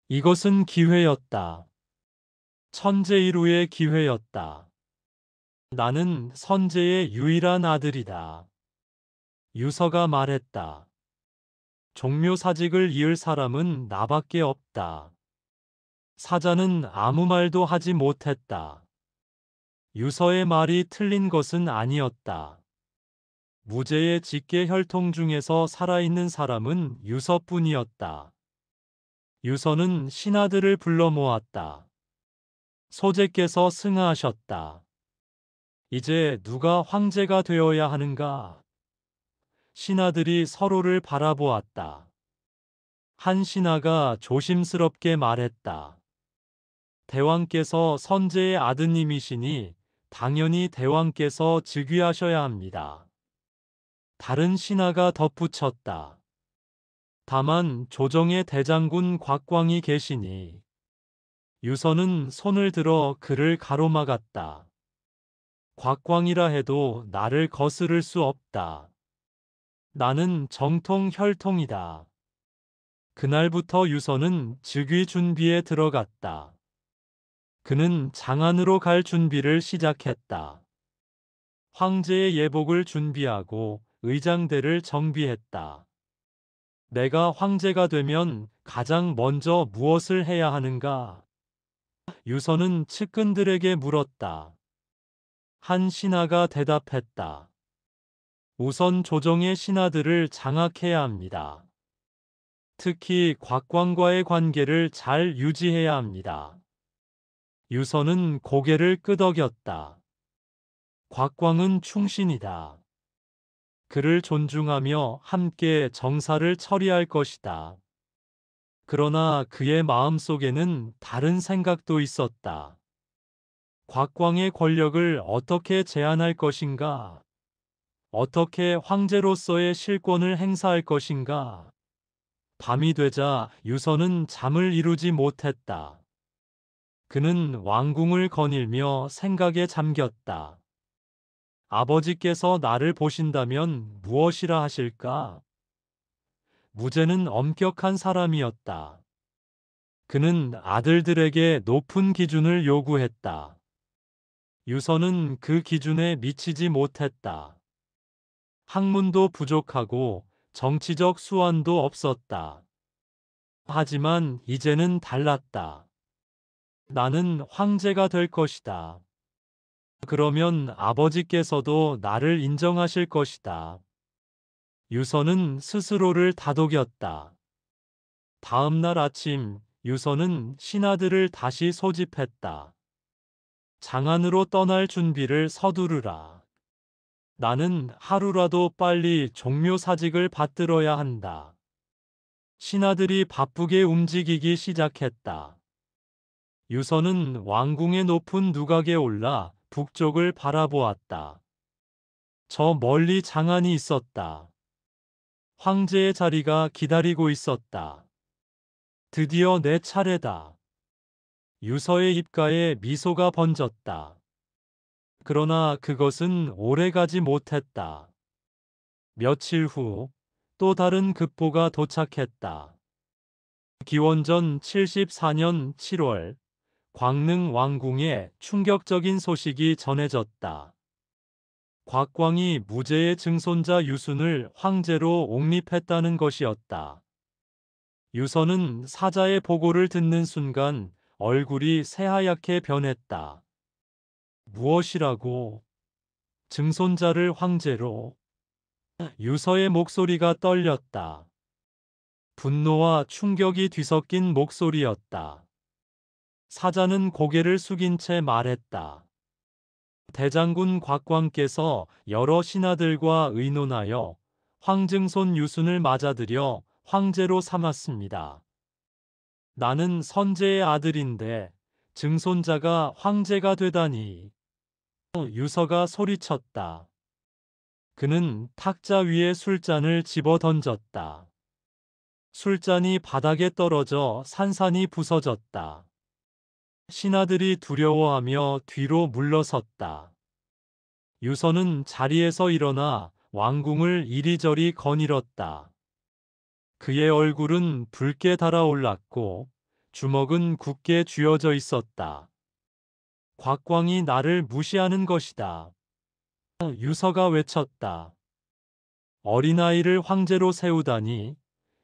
이것은 기회였다. 천재일우의 기회였다. 나는 선제의 유일한 아들이다. 유서가 말했다. 종묘사직을 이을 사람은 나밖에 없다. 사자는 아무 말도 하지 못했다. 유서의 말이 틀린 것은 아니었다. 무제의 직계 혈통 중에서 살아있는 사람은 유서뿐이었다. 유서는 신하들을 불러 모았다. 소재께서 승하하셨다. 이제 누가 황제가 되어야 하는가? 신하들이 서로를 바라보았다. 한 신하가 조심스럽게 말했다. 대왕께서 선제의 아드님이시니 당연히 대왕께서 즉위하셔야 합니다. 다른 신하가 덧붙였다. 다만 조정의 대장군 곽광이 계시니. 유서는 손을 들어 그를 가로막았다. 곽광이라 해도 나를 거스를 수 없다. 나는 정통 혈통이다. 그날부터 유서는 즉위 준비에 들어갔다. 그는 장안으로 갈 준비를 시작했다. 황제의 예복을 준비하고 의장대를 정비했다. 내가 황제가 되면 가장 먼저 무엇을 해야 하는가? 유서는 측근들에게 물었다. 한 신하가 대답했다. 우선 조정의 신하들을 장악해야 합니다. 특히 곽광과의 관계를 잘 유지해야 합니다. 유서는 고개를 끄덕였다. 곽광은 충신이다. 그를 존중하며 함께 정사를 처리할 것이다. 그러나 그의 마음속에는 다른 생각도 있었다. 곽광의 권력을 어떻게 제한할 것인가? 어떻게 황제로서의 실권을 행사할 것인가? 밤이 되자 유서는 잠을 이루지 못했다. 그는 왕궁을 거닐며 생각에 잠겼다. 아버지께서 나를 보신다면 무엇이라 하실까? 무제는 엄격한 사람이었다. 그는 아들들에게 높은 기준을 요구했다. 유서는 그 기준에 미치지 못했다. 학문도 부족하고 정치적 수완도 없었다. 하지만 이제는 달랐다. 나는 황제가 될 것이다. 그러면 아버지께서도 나를 인정하실 것이다. 유서는 스스로를 다독였다. 다음 날 아침 유서는 신하들을 다시 소집했다. 장안으로 떠날 준비를 서두르라. 나는 하루라도 빨리 종묘 사직을 받들어야 한다. 신하들이 바쁘게 움직이기 시작했다. 유서는 왕궁의 높은 누각에 올라 북쪽을 바라보았다. 저 멀리 장안이 있었다. 황제의 자리가 기다리고 있었다. 드디어 내 차례다. 유서의 입가에 미소가 번졌다. 그러나 그것은 오래가지 못했다. 며칠 후 또 다른 급보가 도착했다. 기원전 74년 7월 광릉 왕궁에 충격적인 소식이 전해졌다. 곽광이 무제의 증손자 유순을 황제로 옹립했다는 것이었다. 유서는 사자의 보고를 듣는 순간 얼굴이 새하얗게 변했다. 무엇이라고? 증손자를 황제로? 유서의 목소리가 떨렸다. 분노와 충격이 뒤섞인 목소리였다. 사자는 고개를 숙인 채 말했다. 대장군 곽광께서 여러 신하들과 의논하여 황증손 유순을 맞아들여 황제로 삼았습니다. 나는 선제의 아들인데 증손자가 황제가 되다니. 유서가 소리쳤다. 그는 탁자 위에 술잔을 집어 던졌다. 술잔이 바닥에 떨어져 산산이 부서졌다. 신하들이 두려워하며 뒤로 물러섰다. 유서는 자리에서 일어나 왕궁을 이리저리 거닐었다. 그의 얼굴은 붉게 달아올랐고 주먹은 굳게 쥐어져 있었다. 곽광이 나를 무시하는 것이다. 유서가 외쳤다. 어린아이를 황제로 세우다니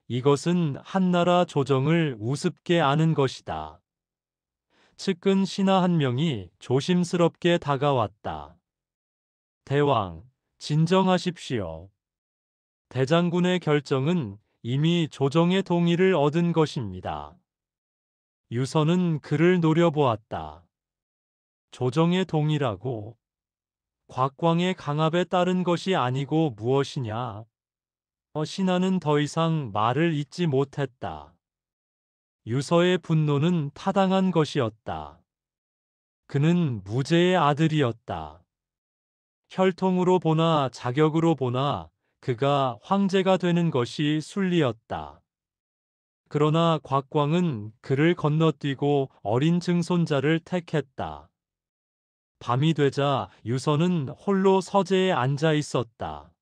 이것은 한나라 조정을 우습게 아는 것이다. 측근 신하 한 명이 조심스럽게 다가왔다. 대왕, 진정하십시오. 대장군의 결정은 이미 조정의 동의를 얻은 것입니다. 유서는 그를 노려보았다. 조정의 동의라고? 곽광의 강압에 따른 것이 아니고 무엇이냐? 신하는 더 이상 말을 잇지 못했다. 유서의 분노는 타당한 것이었다. 그는 무제의 아들이었다. 혈통으로 보나 자격으로 보나 그가 황제가 되는 것이 순리였다. 그러나 곽광은 그를 건너뛰고 어린 증손자를 택했다. 밤이 되자 유서는 홀로 서재에 앉아 있었다.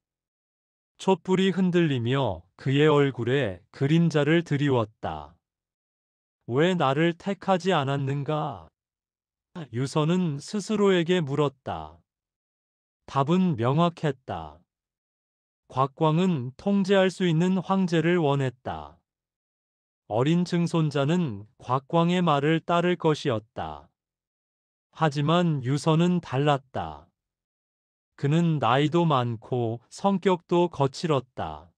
촛불이 흔들리며 그의 얼굴에 그림자를 드리웠다. 왜 나를 택하지 않았는가? 유서는 스스로에게 물었다. 답은 명확했다. 곽광은 통제할 수 있는 황제를 원했다. 어린 증손자는 곽광의 말을 따를 것이었다. 하지만 유서는 달랐다. 그는 나이도 많고 성격도 거칠었다.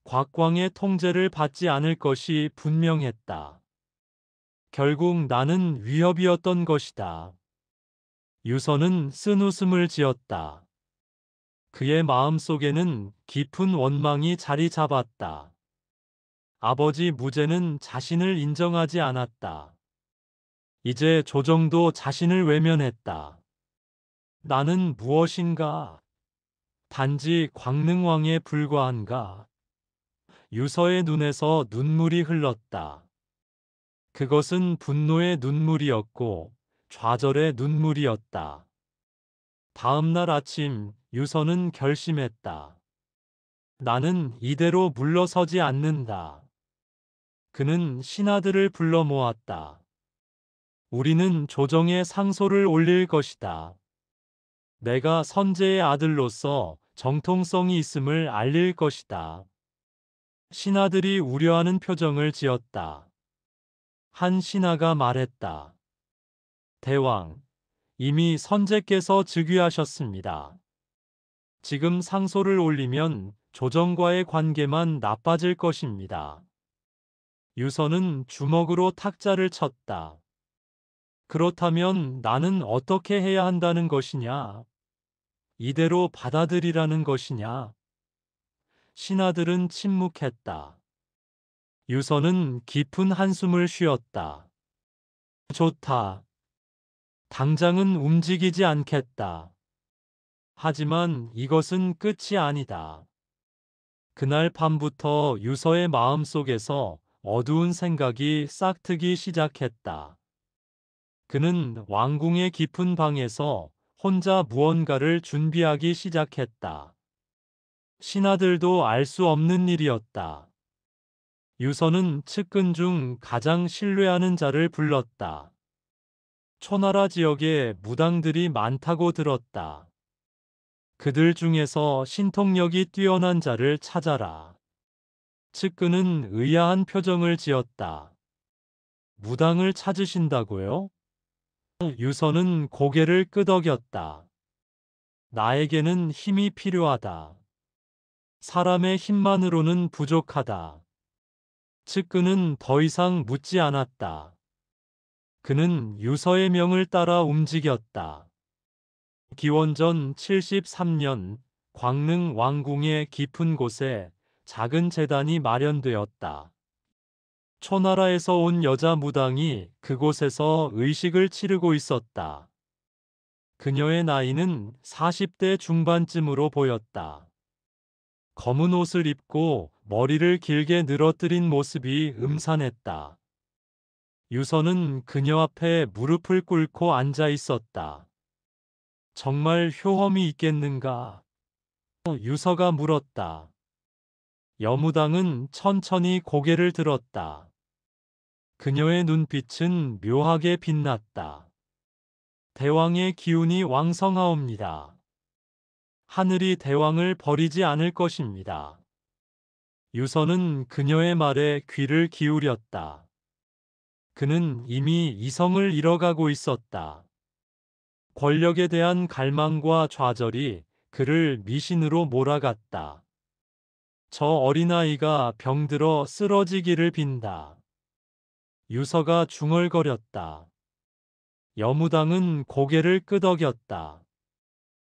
곽광의 통제를 받지 않을 것이 분명했다. 결국 나는 위협이었던 것이다. 유서는 쓴웃음을 지었다. 그의 마음속에는 깊은 원망이 자리 잡았다. 아버지 무제는 자신을 인정하지 않았다. 이제 조정도 자신을 외면했다. 나는 무엇인가? 단지 광릉왕에 불과한가? 유서의 눈에서 눈물이 흘렀다. 그것은 분노의 눈물이었고 좌절의 눈물이었다. 다음 날 아침 유서는 결심했다. 나는 이대로 물러서지 않는다. 그는 신하들을 불러 모았다. 우리는 조정에 상소를 올릴 것이다. 내가 선제의 아들로서 정통성이 있음을 알릴 것이다. 신하들이 우려하는 표정을 지었다. 한 신하가 말했다. 대왕, 이미 선제께서 즉위하셨습니다. 지금 상소를 올리면 조정과의 관계만 나빠질 것입니다. 유서는 주먹으로 탁자를 쳤다. 그렇다면 나는 어떻게 해야 한다는 것이냐? 이대로 받아들이라는 것이냐? 신하들은 침묵했다. 유서는 깊은 한숨을 쉬었다. 좋다. 당장은 움직이지 않겠다. 하지만 이것은 끝이 아니다. 그날 밤부터 유서의 마음속에서 어두운 생각이 싹트기 시작했다. 그는 왕궁의 깊은 방에서 혼자 무언가를 준비하기 시작했다. 신하들도 알 수 없는 일이었다. 유서는 측근 중 가장 신뢰하는 자를 불렀다. 초나라 지역에 무당들이 많다고 들었다. 그들 중에서 신통력이 뛰어난 자를 찾아라. 측근은 의아한 표정을 지었다. 무당을 찾으신다고요? 유서는 고개를 끄덕였다. 나에게는 힘이 필요하다. 사람의 힘만으로는 부족하다. 측근은 더 이상 묻지 않았다. 그는 유서의 명을 따라 움직였다. 기원전 73년 광릉 왕궁의 깊은 곳에 작은 제단이 마련되었다. 초나라에서 온 여자 무당이 그곳에서 의식을 치르고 있었다. 그녀의 나이는 40대 중반쯤으로 보였다. 검은 옷을 입고 머리를 길게 늘어뜨린 모습이 음산했다. 유서는 그녀 앞에 무릎을 꿇고 앉아 있었다. 정말 효험이 있겠는가? 유서가 물었다. 여무당은 천천히 고개를 들었다. 그녀의 눈빛은 묘하게 빛났다. 대왕의 기운이 왕성하옵니다. 하늘이 대왕을 버리지 않을 것입니다. 유서는 그녀의 말에 귀를 기울였다. 그는 이미 이성을 잃어가고 있었다. 권력에 대한 갈망과 좌절이 그를 미신으로 몰아갔다. 저 어린아이가 병들어 쓰러지기를 빈다. 유서가 중얼거렸다. 여무당은 고개를 끄덕였다.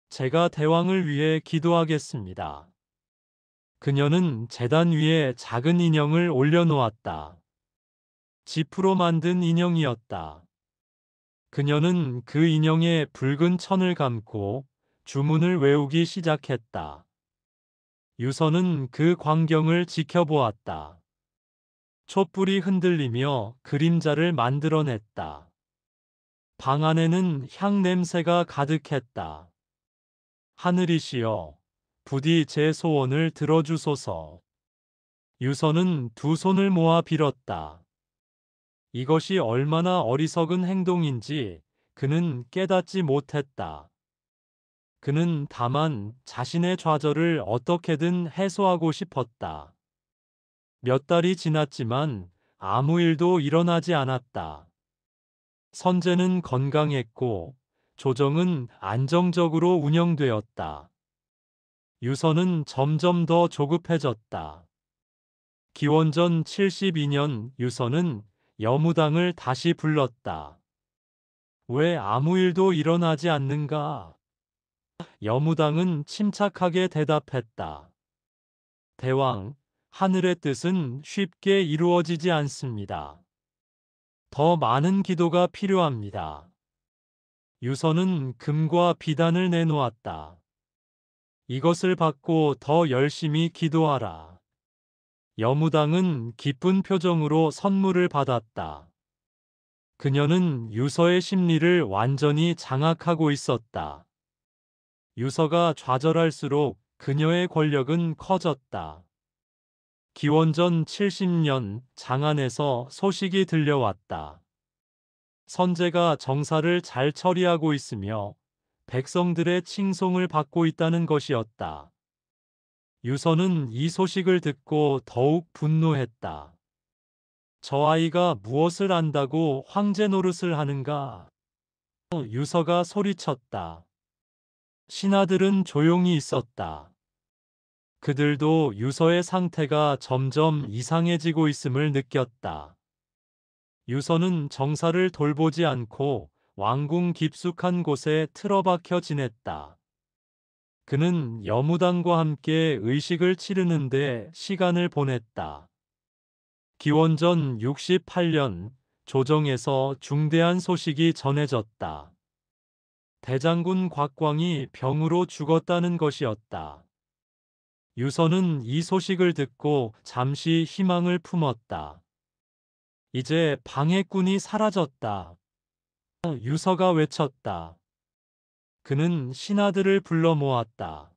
제가 대왕을 위해 기도하겠습니다. 그녀는 제단 위에 작은 인형을 올려놓았다. 지프로 만든 인형이었다. 그녀는 그 인형에 붉은 천을 감고 주문을 외우기 시작했다. 유서는 그 광경을 지켜보았다. 촛불이 흔들리며 그림자를 만들어냈다. 방 안에는 향 냄새가 가득했다. 하늘이시여, 부디 제 소원을 들어주소서. 유서는 두 손을 모아 빌었다. 이것이 얼마나 어리석은 행동인지 그는 깨닫지 못했다. 그는 다만 자신의 좌절을 어떻게든 해소하고 싶었다. 몇 달이 지났지만 아무 일도 일어나지 않았다. 선제는 건강했고 조정은 안정적으로 운영되었다. 유서는 점점 더 조급해졌다. 기원전 72년 유서는 여무당을 다시 불렀다. 왜 아무 일도 일어나지 않는가? 여무당은 침착하게 대답했다. 대왕, 하늘의 뜻은 쉽게 이루어지지 않습니다. 더 많은 기도가 필요합니다. 유서는 금과 비단을 내놓았다. 이것을 받고 더 열심히 기도하라. 여무당은 기쁜 표정으로 선물을 받았다. 그녀는 유서의 심리를 완전히 장악하고 있었다. 유서가 좌절할수록 그녀의 권력은 커졌다. 기원전 70년 장안에서 소식이 들려왔다. 선제가 정사를 잘 처리하고 있으며 백성들의 칭송을 받고 있다는 것이었다. 유서는 이 소식을 듣고 더욱 분노했다. 저 아이가 무엇을 안다고 황제 노릇을 하는가? 유서가 소리쳤다. 신하들은 조용히 있었다. 그들도 유서의 상태가 점점 이상해지고 있음을 느꼈다. 유서는 정사를 돌보지 않고 왕궁 깊숙한 곳에 틀어박혀 지냈다. 그는 여무당과 함께 의식을 치르는데 시간을 보냈다. 기원전 68년 조정에서 중대한 소식이 전해졌다. 대장군 곽광이 병으로 죽었다는 것이었다. 유서는 이 소식을 듣고 잠시 희망을 품었다. 이제 방해꾼이 사라졌다. 유서가 외쳤다. 그는 신하들을 불러 모았다.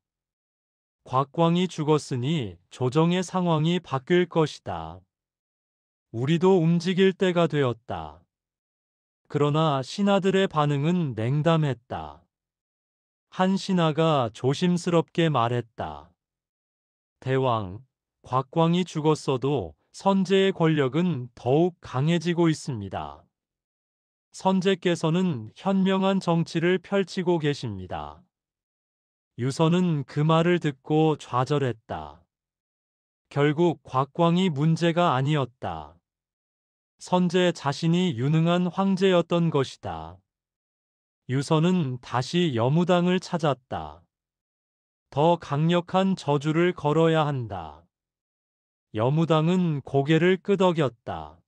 곽광이 죽었으니 조정의 상황이 바뀔 것이다. 우리도 움직일 때가 되었다. 그러나 신하들의 반응은 냉담했다. 한 신하가 조심스럽게 말했다. 대왕, 곽광이 죽었어도 선제의 권력은 더욱 강해지고 있습니다. 선제께서는 현명한 정치를 펼치고 계십니다. 유서는 그 말을 듣고 좌절했다. 결국 곽광이 문제가 아니었다. 선제 자신이 유능한 황제였던 것이다. 유서는 다시 여무당을 찾았다. 더 강력한 저주를 걸어야 한다. 여무당은 고개를 끄덕였다.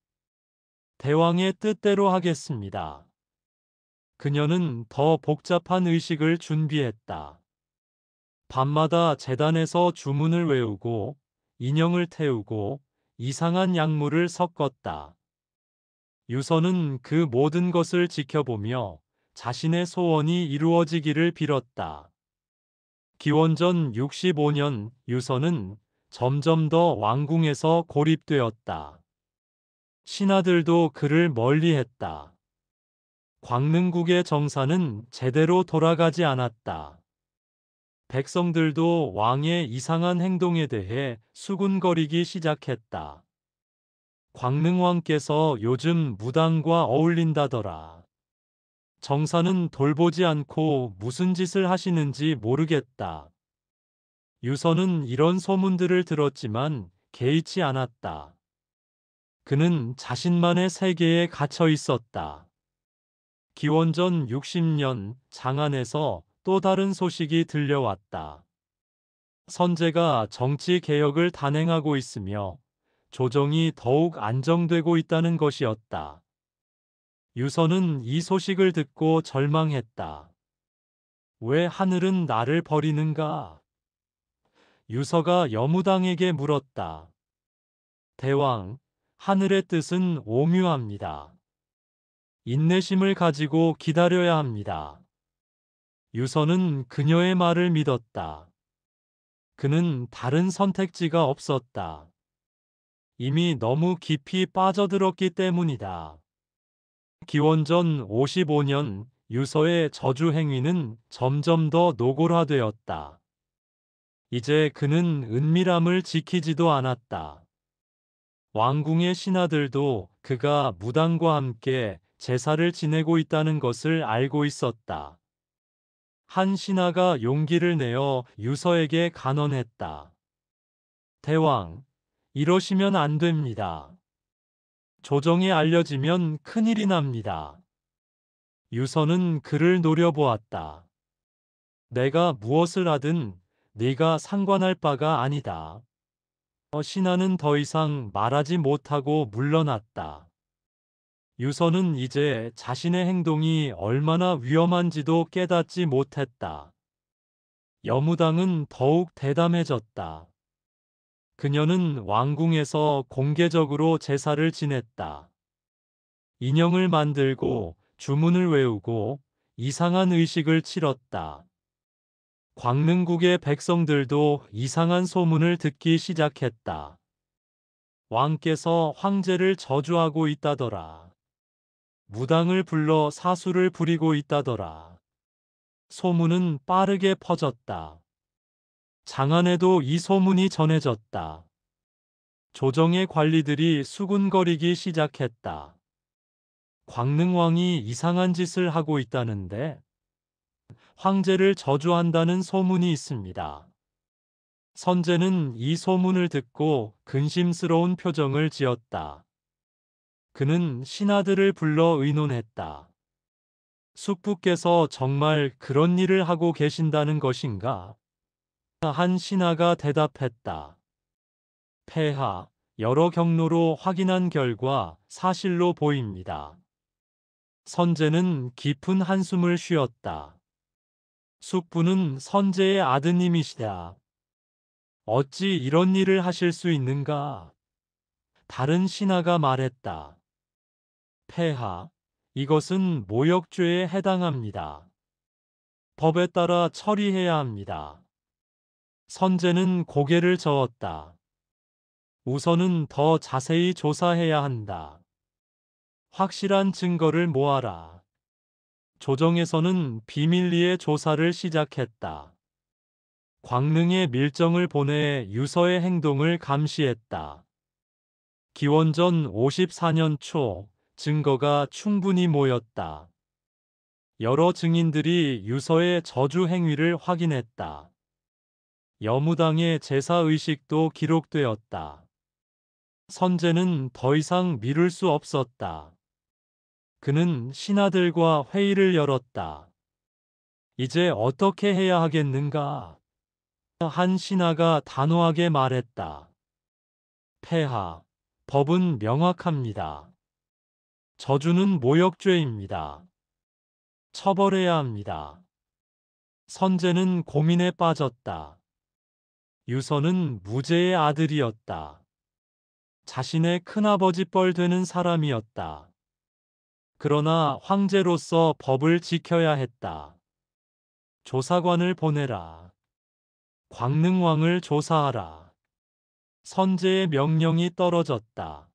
대왕의 뜻대로 하겠습니다. 그녀는 더 복잡한 의식을 준비했다. 밤마다 제단에서 주문을 외우고 인형을 태우고 이상한 약물을 섞었다. 유서는 그 모든 것을 지켜보며 자신의 소원이 이루어지기를 빌었다. 기원전 65년 유서는 점점 더 왕궁에서 고립되었다. 신하들도 그를 멀리했다. 광릉국의 정사는 제대로 돌아가지 않았다. 백성들도 왕의 이상한 행동에 대해 수군거리기 시작했다. 광릉왕께서 요즘 무당과 어울린다더라. 정사는 돌보지 않고 무슨 짓을 하시는지 모르겠다. 유서는 이런 소문들을 들었지만 개의치 않았다. 그는 자신만의 세계에 갇혀 있었다. 기원전 60년 장안에서 또 다른 소식이 들려왔다. 선제가 정치 개혁을 단행하고 있으며 조정이 더욱 안정되고 있다는 것이었다. 유서는 이 소식을 듣고 절망했다. 왜 하늘은 나를 버리는가? 유서가 여무당에게 물었다. 대왕, 하늘의 뜻은 오묘합니다. 인내심을 가지고 기다려야 합니다. 유서는 그녀의 말을 믿었다. 그는 다른 선택지가 없었다. 이미 너무 깊이 빠져들었기 때문이다. 기원전 55년 유서의 저주 행위는 점점 더 노골화되었다. 이제 그는 은밀함을 지키지도 않았다. 왕궁의 신하들도 그가 무당과 함께 제사를 지내고 있다는 것을 알고 있었다. 한 신하가 용기를 내어 유서에게 간언했다. 대왕, 이러시면 안 됩니다. 조정에 알려지면 큰일이 납니다. 유서는 그를 노려보았다. 내가 무엇을 하든 네가 상관할 바가 아니다. 신하는 더 이상 말하지 못하고 물러났다. 유서는 이제 자신의 행동이 얼마나 위험한지도 깨닫지 못했다. 여무당은 더욱 대담해졌다. 그녀는 왕궁에서 공개적으로 제사를 지냈다. 인형을 만들고 주문을 외우고 이상한 의식을 치렀다. 광릉국의 백성들도 이상한 소문을 듣기 시작했다. 왕께서 황제를 저주하고 있다더라. 무당을 불러 사수를 부리고 있다더라. 소문은 빠르게 퍼졌다. 장안에도 이 소문이 전해졌다. 조정의 관리들이 수군거리기 시작했다. 광릉왕이 이상한 짓을 하고 있다는데 황제를 저주한다는 소문이 있습니다. 선제는 이 소문을 듣고 근심스러운 표정을 지었다. 그는 신하들을 불러 의논했다. 숙부께서 정말 그런 일을 하고 계신다는 것인가? 한 신하가 대답했다. 폐하, 여러 경로로 확인한 결과 사실로 보입니다. 선제는 깊은 한숨을 쉬었다. 숙부는 선제의 아드님이시다. 어찌 이런 일을 하실 수 있는가? 다른 신하가 말했다. 폐하, 이것은 모욕죄에 해당합니다. 법에 따라 처리해야 합니다. 선제는 고개를 저었다. 우선은 더 자세히 조사해야 한다. 확실한 증거를 모아라. 조정에서는 비밀리에 조사를 시작했다. 광능의 밀정을 보내 유서의 행동을 감시했다. 기원전 54년 초 증거가 충분히 모였다. 여러 증인들이 유서의 저주 행위를 확인했다. 여무당의 제사 의식도 기록되었다. 선제는 더 이상 미룰 수 없었다. 그는 신하들과 회의를 열었다. 이제 어떻게 해야 하겠는가? 한 신하가 단호하게 말했다. 폐하, 법은 명확합니다. 저주는 모욕죄입니다. 처벌해야 합니다. 선제는 고민에 빠졌다. 유서는 무제의 아들이었다. 자신의 큰아버지 뻘 되는 사람이었다. 그러나 황제로서 법을 지켜야 했다. 조사관을 보내라. 광능왕을 조사하라. 선제의 명령이 떨어졌다.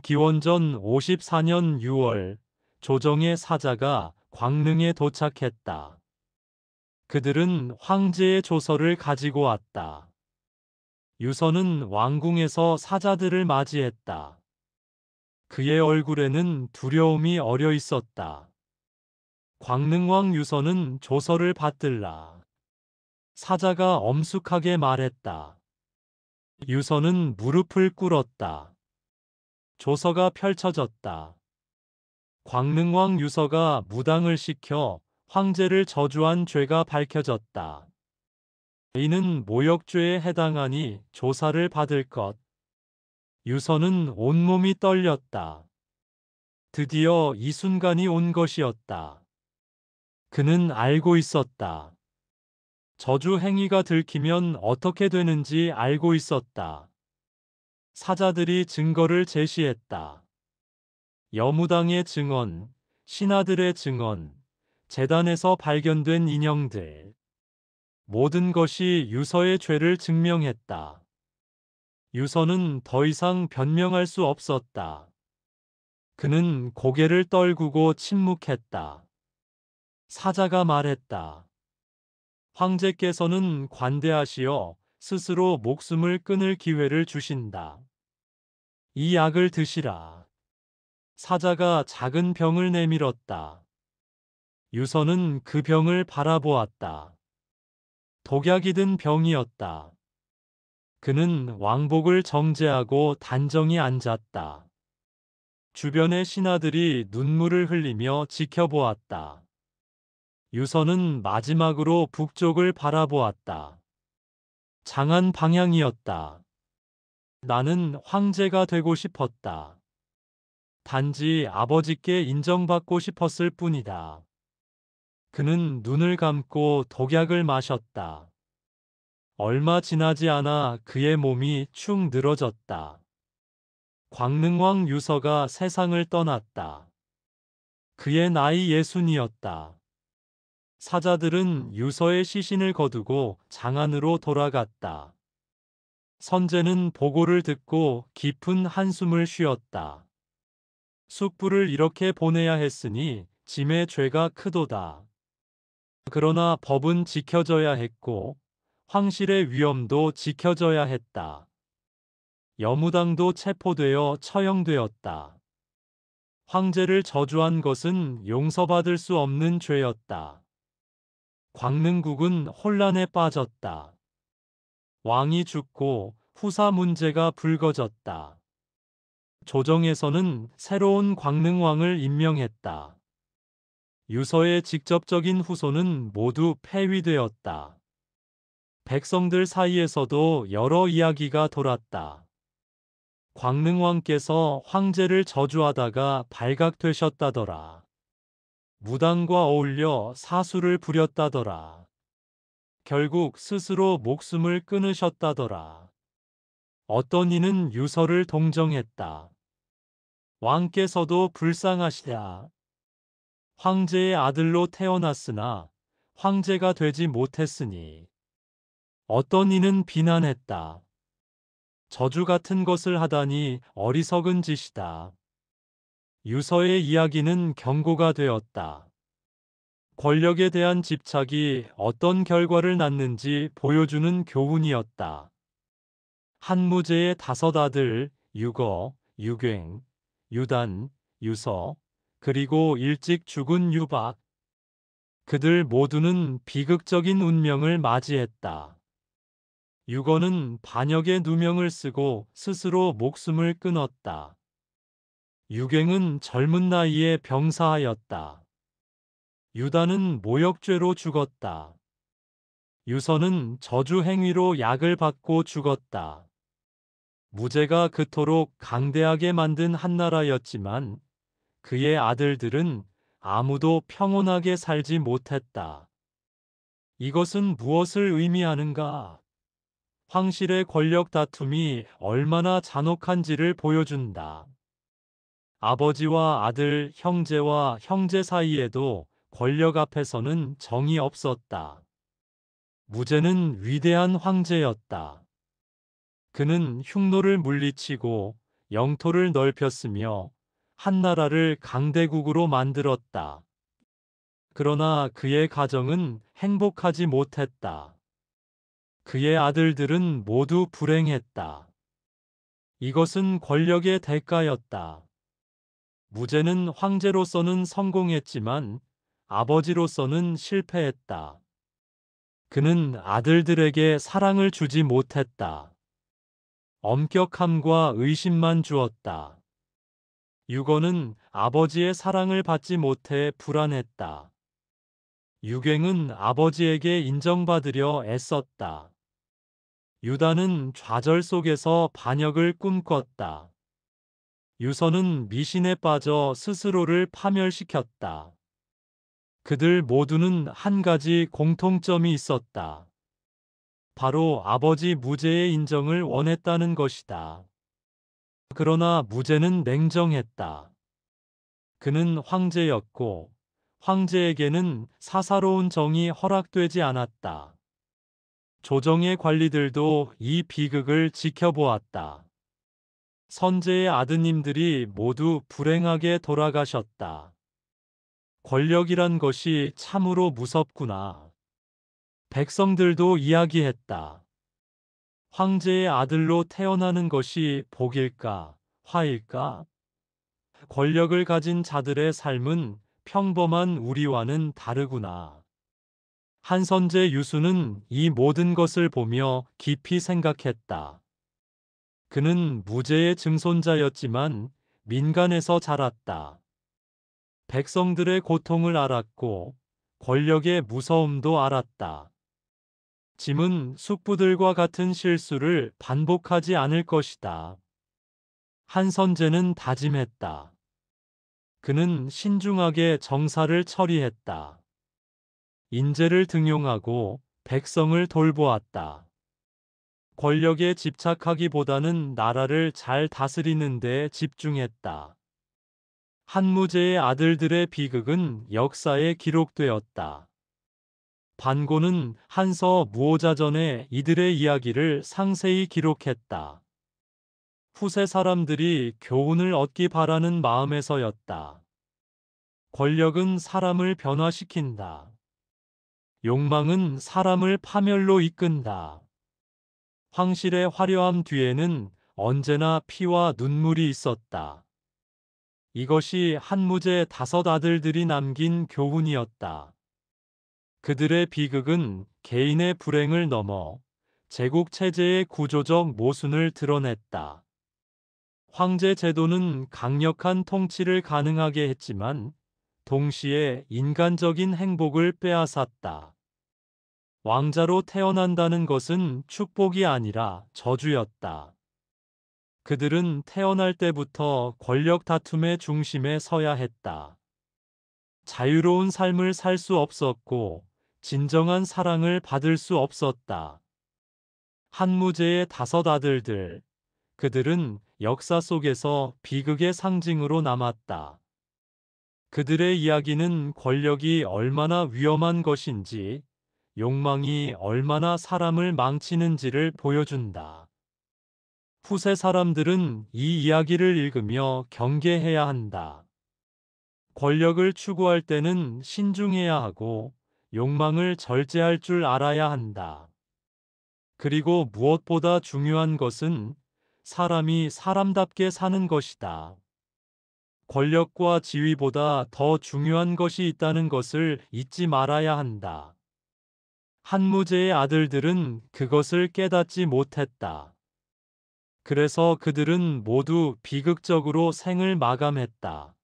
기원전 54년 6월 조정의 사자가 광능에 도착했다. 그들은 황제의 조서를 가지고 왔다. 유서는 왕궁에서 사자들을 맞이했다. 그의 얼굴에는 두려움이 어려 있었다. 광능왕 유서는 조서를 받들라. 사자가 엄숙하게 말했다. 유서는 무릎을 꿇었다. 조서가 펼쳐졌다. 광능왕 유서가 무당을 시켜 황제를 저주한 죄가 밝혀졌다. 이는 모욕죄에 해당하니 조사를 받을 것. 유서는 온몸이 떨렸다. 드디어 이 순간이 온 것이었다. 그는 알고 있었다. 저주 행위가 들키면 어떻게 되는지 알고 있었다. 사자들이 증거를 제시했다. 여무당의 증언, 신하들의 증언, 제단에서 발견된 인형들. 모든 것이 유서의 죄를 증명했다. 유서는 더 이상 변명할 수 없었다. 그는 고개를 떨구고 침묵했다. 사자가 말했다. 황제께서는 관대하시어 스스로 목숨을 끊을 기회를 주신다. 이 약을 드시라. 사자가 작은 병을 내밀었다. 유서는 그 병을 바라보았다. 독약이 든 병이었다. 그는 왕복을 정제하고 단정히 앉았다. 주변의 신하들이 눈물을 흘리며 지켜보았다. 유서는 마지막으로 북쪽을 바라보았다. 장한 방향이었다. 나는 황제가 되고 싶었다. 단지 아버지께 인정받고 싶었을 뿐이다. 그는 눈을 감고 독약을 마셨다. 얼마 지나지 않아 그의 몸이 축 늘어졌다. 광능왕 유서가 세상을 떠났다. 그의 나이 60이었다. 사자들은 유서의 시신을 거두고 장안으로 돌아갔다. 선제는 보고를 듣고 깊은 한숨을 쉬었다. 숙부를 이렇게 보내야 했으니 짐의 죄가 크도다. 그러나 법은 지켜져야 했고 황실의 위엄도 지켜져야 했다. 여무당도 체포되어 처형되었다. 황제를 저주한 것은 용서받을 수 없는 죄였다. 광능국은 혼란에 빠졌다. 왕이 죽고 후사 문제가 불거졌다. 조정에서는 새로운 광능왕을 임명했다. 유서의 직접적인 후손은 모두 폐위되었다. 백성들 사이에서도 여러 이야기가 돌았다. 광능왕께서 황제를 저주하다가 발각되셨다더라. 무당과 어울려 사수를 부렸다더라. 결국 스스로 목숨을 끊으셨다더라. 어떤 이는 유서를 동정했다. 왕께서도 불쌍하시다. 황제의 아들로 태어났으나 황제가 되지 못했으니. 어떤 이는 비난했다. 저주 같은 것을 하다니 어리석은 짓이다. 유서의 이야기는 경고가 되었다. 권력에 대한 집착이 어떤 결과를 낳는지 보여주는 교훈이었다. 한무제의 5 아들 유거, 유갱, 유단, 유서, 그리고 일찍 죽은 유박. 그들 모두는 비극적인 운명을 맞이했다. 유거는 반역의 누명을 쓰고 스스로 목숨을 끊었다. 유갱은 젊은 나이에 병사하였다. 유다는 모욕죄로 죽었다. 유서는 저주 행위로 약을 받고 죽었다. 무제가 그토록 강대하게 만든 한나라였지만 그의 아들들은 아무도 평온하게 살지 못했다. 이것은 무엇을 의미하는가? 황실의 권력 다툼이 얼마나 잔혹한지를 보여준다. 아버지와 아들, 형제와 형제 사이에도 권력 앞에서는 정이 없었다. 무제는 위대한 황제였다. 그는 흉노를 물리치고 영토를 넓혔으며 한나라를 강대국으로 만들었다. 그러나 그의 가정은 행복하지 못했다. 그의 아들들은 모두 불행했다. 이것은 권력의 대가였다. 무제는 황제로서는 성공했지만 아버지로서는 실패했다. 그는 아들들에게 사랑을 주지 못했다. 엄격함과 의심만 주었다. 유거는 아버지의 사랑을 받지 못해 불안했다. 유갱은 아버지에게 인정받으려 애썼다. 유다는 좌절 속에서 반역을 꿈꿨다. 유서는 미신에 빠져 스스로를 파멸시켰다. 그들 모두는 한 가지 공통점이 있었다. 바로 아버지 무제의 인정을 원했다는 것이다. 그러나 무제는 냉정했다. 그는 황제였고 황제에게는 사사로운 정이 허락되지 않았다. 조정의 관리들도 이 비극을 지켜보았다. 선제의 아드님들이 모두 불행하게 돌아가셨다. 권력이란 것이 참으로 무섭구나. 백성들도 이야기했다. 황제의 아들로 태어나는 것이 복일까, 화일까? 권력을 가진 자들의 삶은 평범한 우리와는 다르구나. 한선제 유수는 이 모든 것을 보며 깊이 생각했다. 그는 무제의 증손자였지만 민간에서 자랐다. 백성들의 고통을 알았고 권력의 무서움도 알았다. 짐은 숙부들과 같은 실수를 반복하지 않을 것이다. 한선제는 다짐했다. 그는 신중하게 정사를 처리했다. 인재를 등용하고 백성을 돌보았다. 권력에 집착하기보다는 나라를 잘 다스리는 데 집중했다. 한무제의 아들들의 비극은 역사에 기록되었다. 반고는 한서 무오자전에 이들의 이야기를 상세히 기록했다. 후세 사람들이 교훈을 얻기 바라는 마음에서였다. 권력은 사람을 변화시킨다. 욕망은 사람을 파멸로 이끈다. 황실의 화려함 뒤에는 언제나 피와 눈물이 있었다. 이것이 한무제 5 아들들이 남긴 교훈이었다. 그들의 비극은 개인의 불행을 넘어 제국 체제의 구조적 모순을 드러냈다. 황제 제도는 강력한 통치를 가능하게 했지만 동시에 인간적인 행복을 빼앗았다. 왕자로 태어난다는 것은 축복이 아니라 저주였다. 그들은 태어날 때부터 권력 다툼의 중심에 서야 했다. 자유로운 삶을 살 수 없었고 진정한 사랑을 받을 수 없었다. 한무제의 5 아들들, 그들은 역사 속에서 비극의 상징으로 남았다. 그들의 이야기는 권력이 얼마나 위험한 것인지, 욕망이 얼마나 사람을 망치는지를 보여준다. 후세 사람들은 이 이야기를 읽으며 경계해야 한다. 권력을 추구할 때는 신중해야 하고, 욕망을 절제할 줄 알아야 한다. 그리고 무엇보다 중요한 것은 사람이 사람답게 사는 것이다. 권력과 지위보다 더 중요한 것이 있다는 것을 잊지 말아야 한다. 한무제의 아들들은 그것을 깨닫지 못했다. 그래서 그들은 모두 비극적으로 생을 마감했다.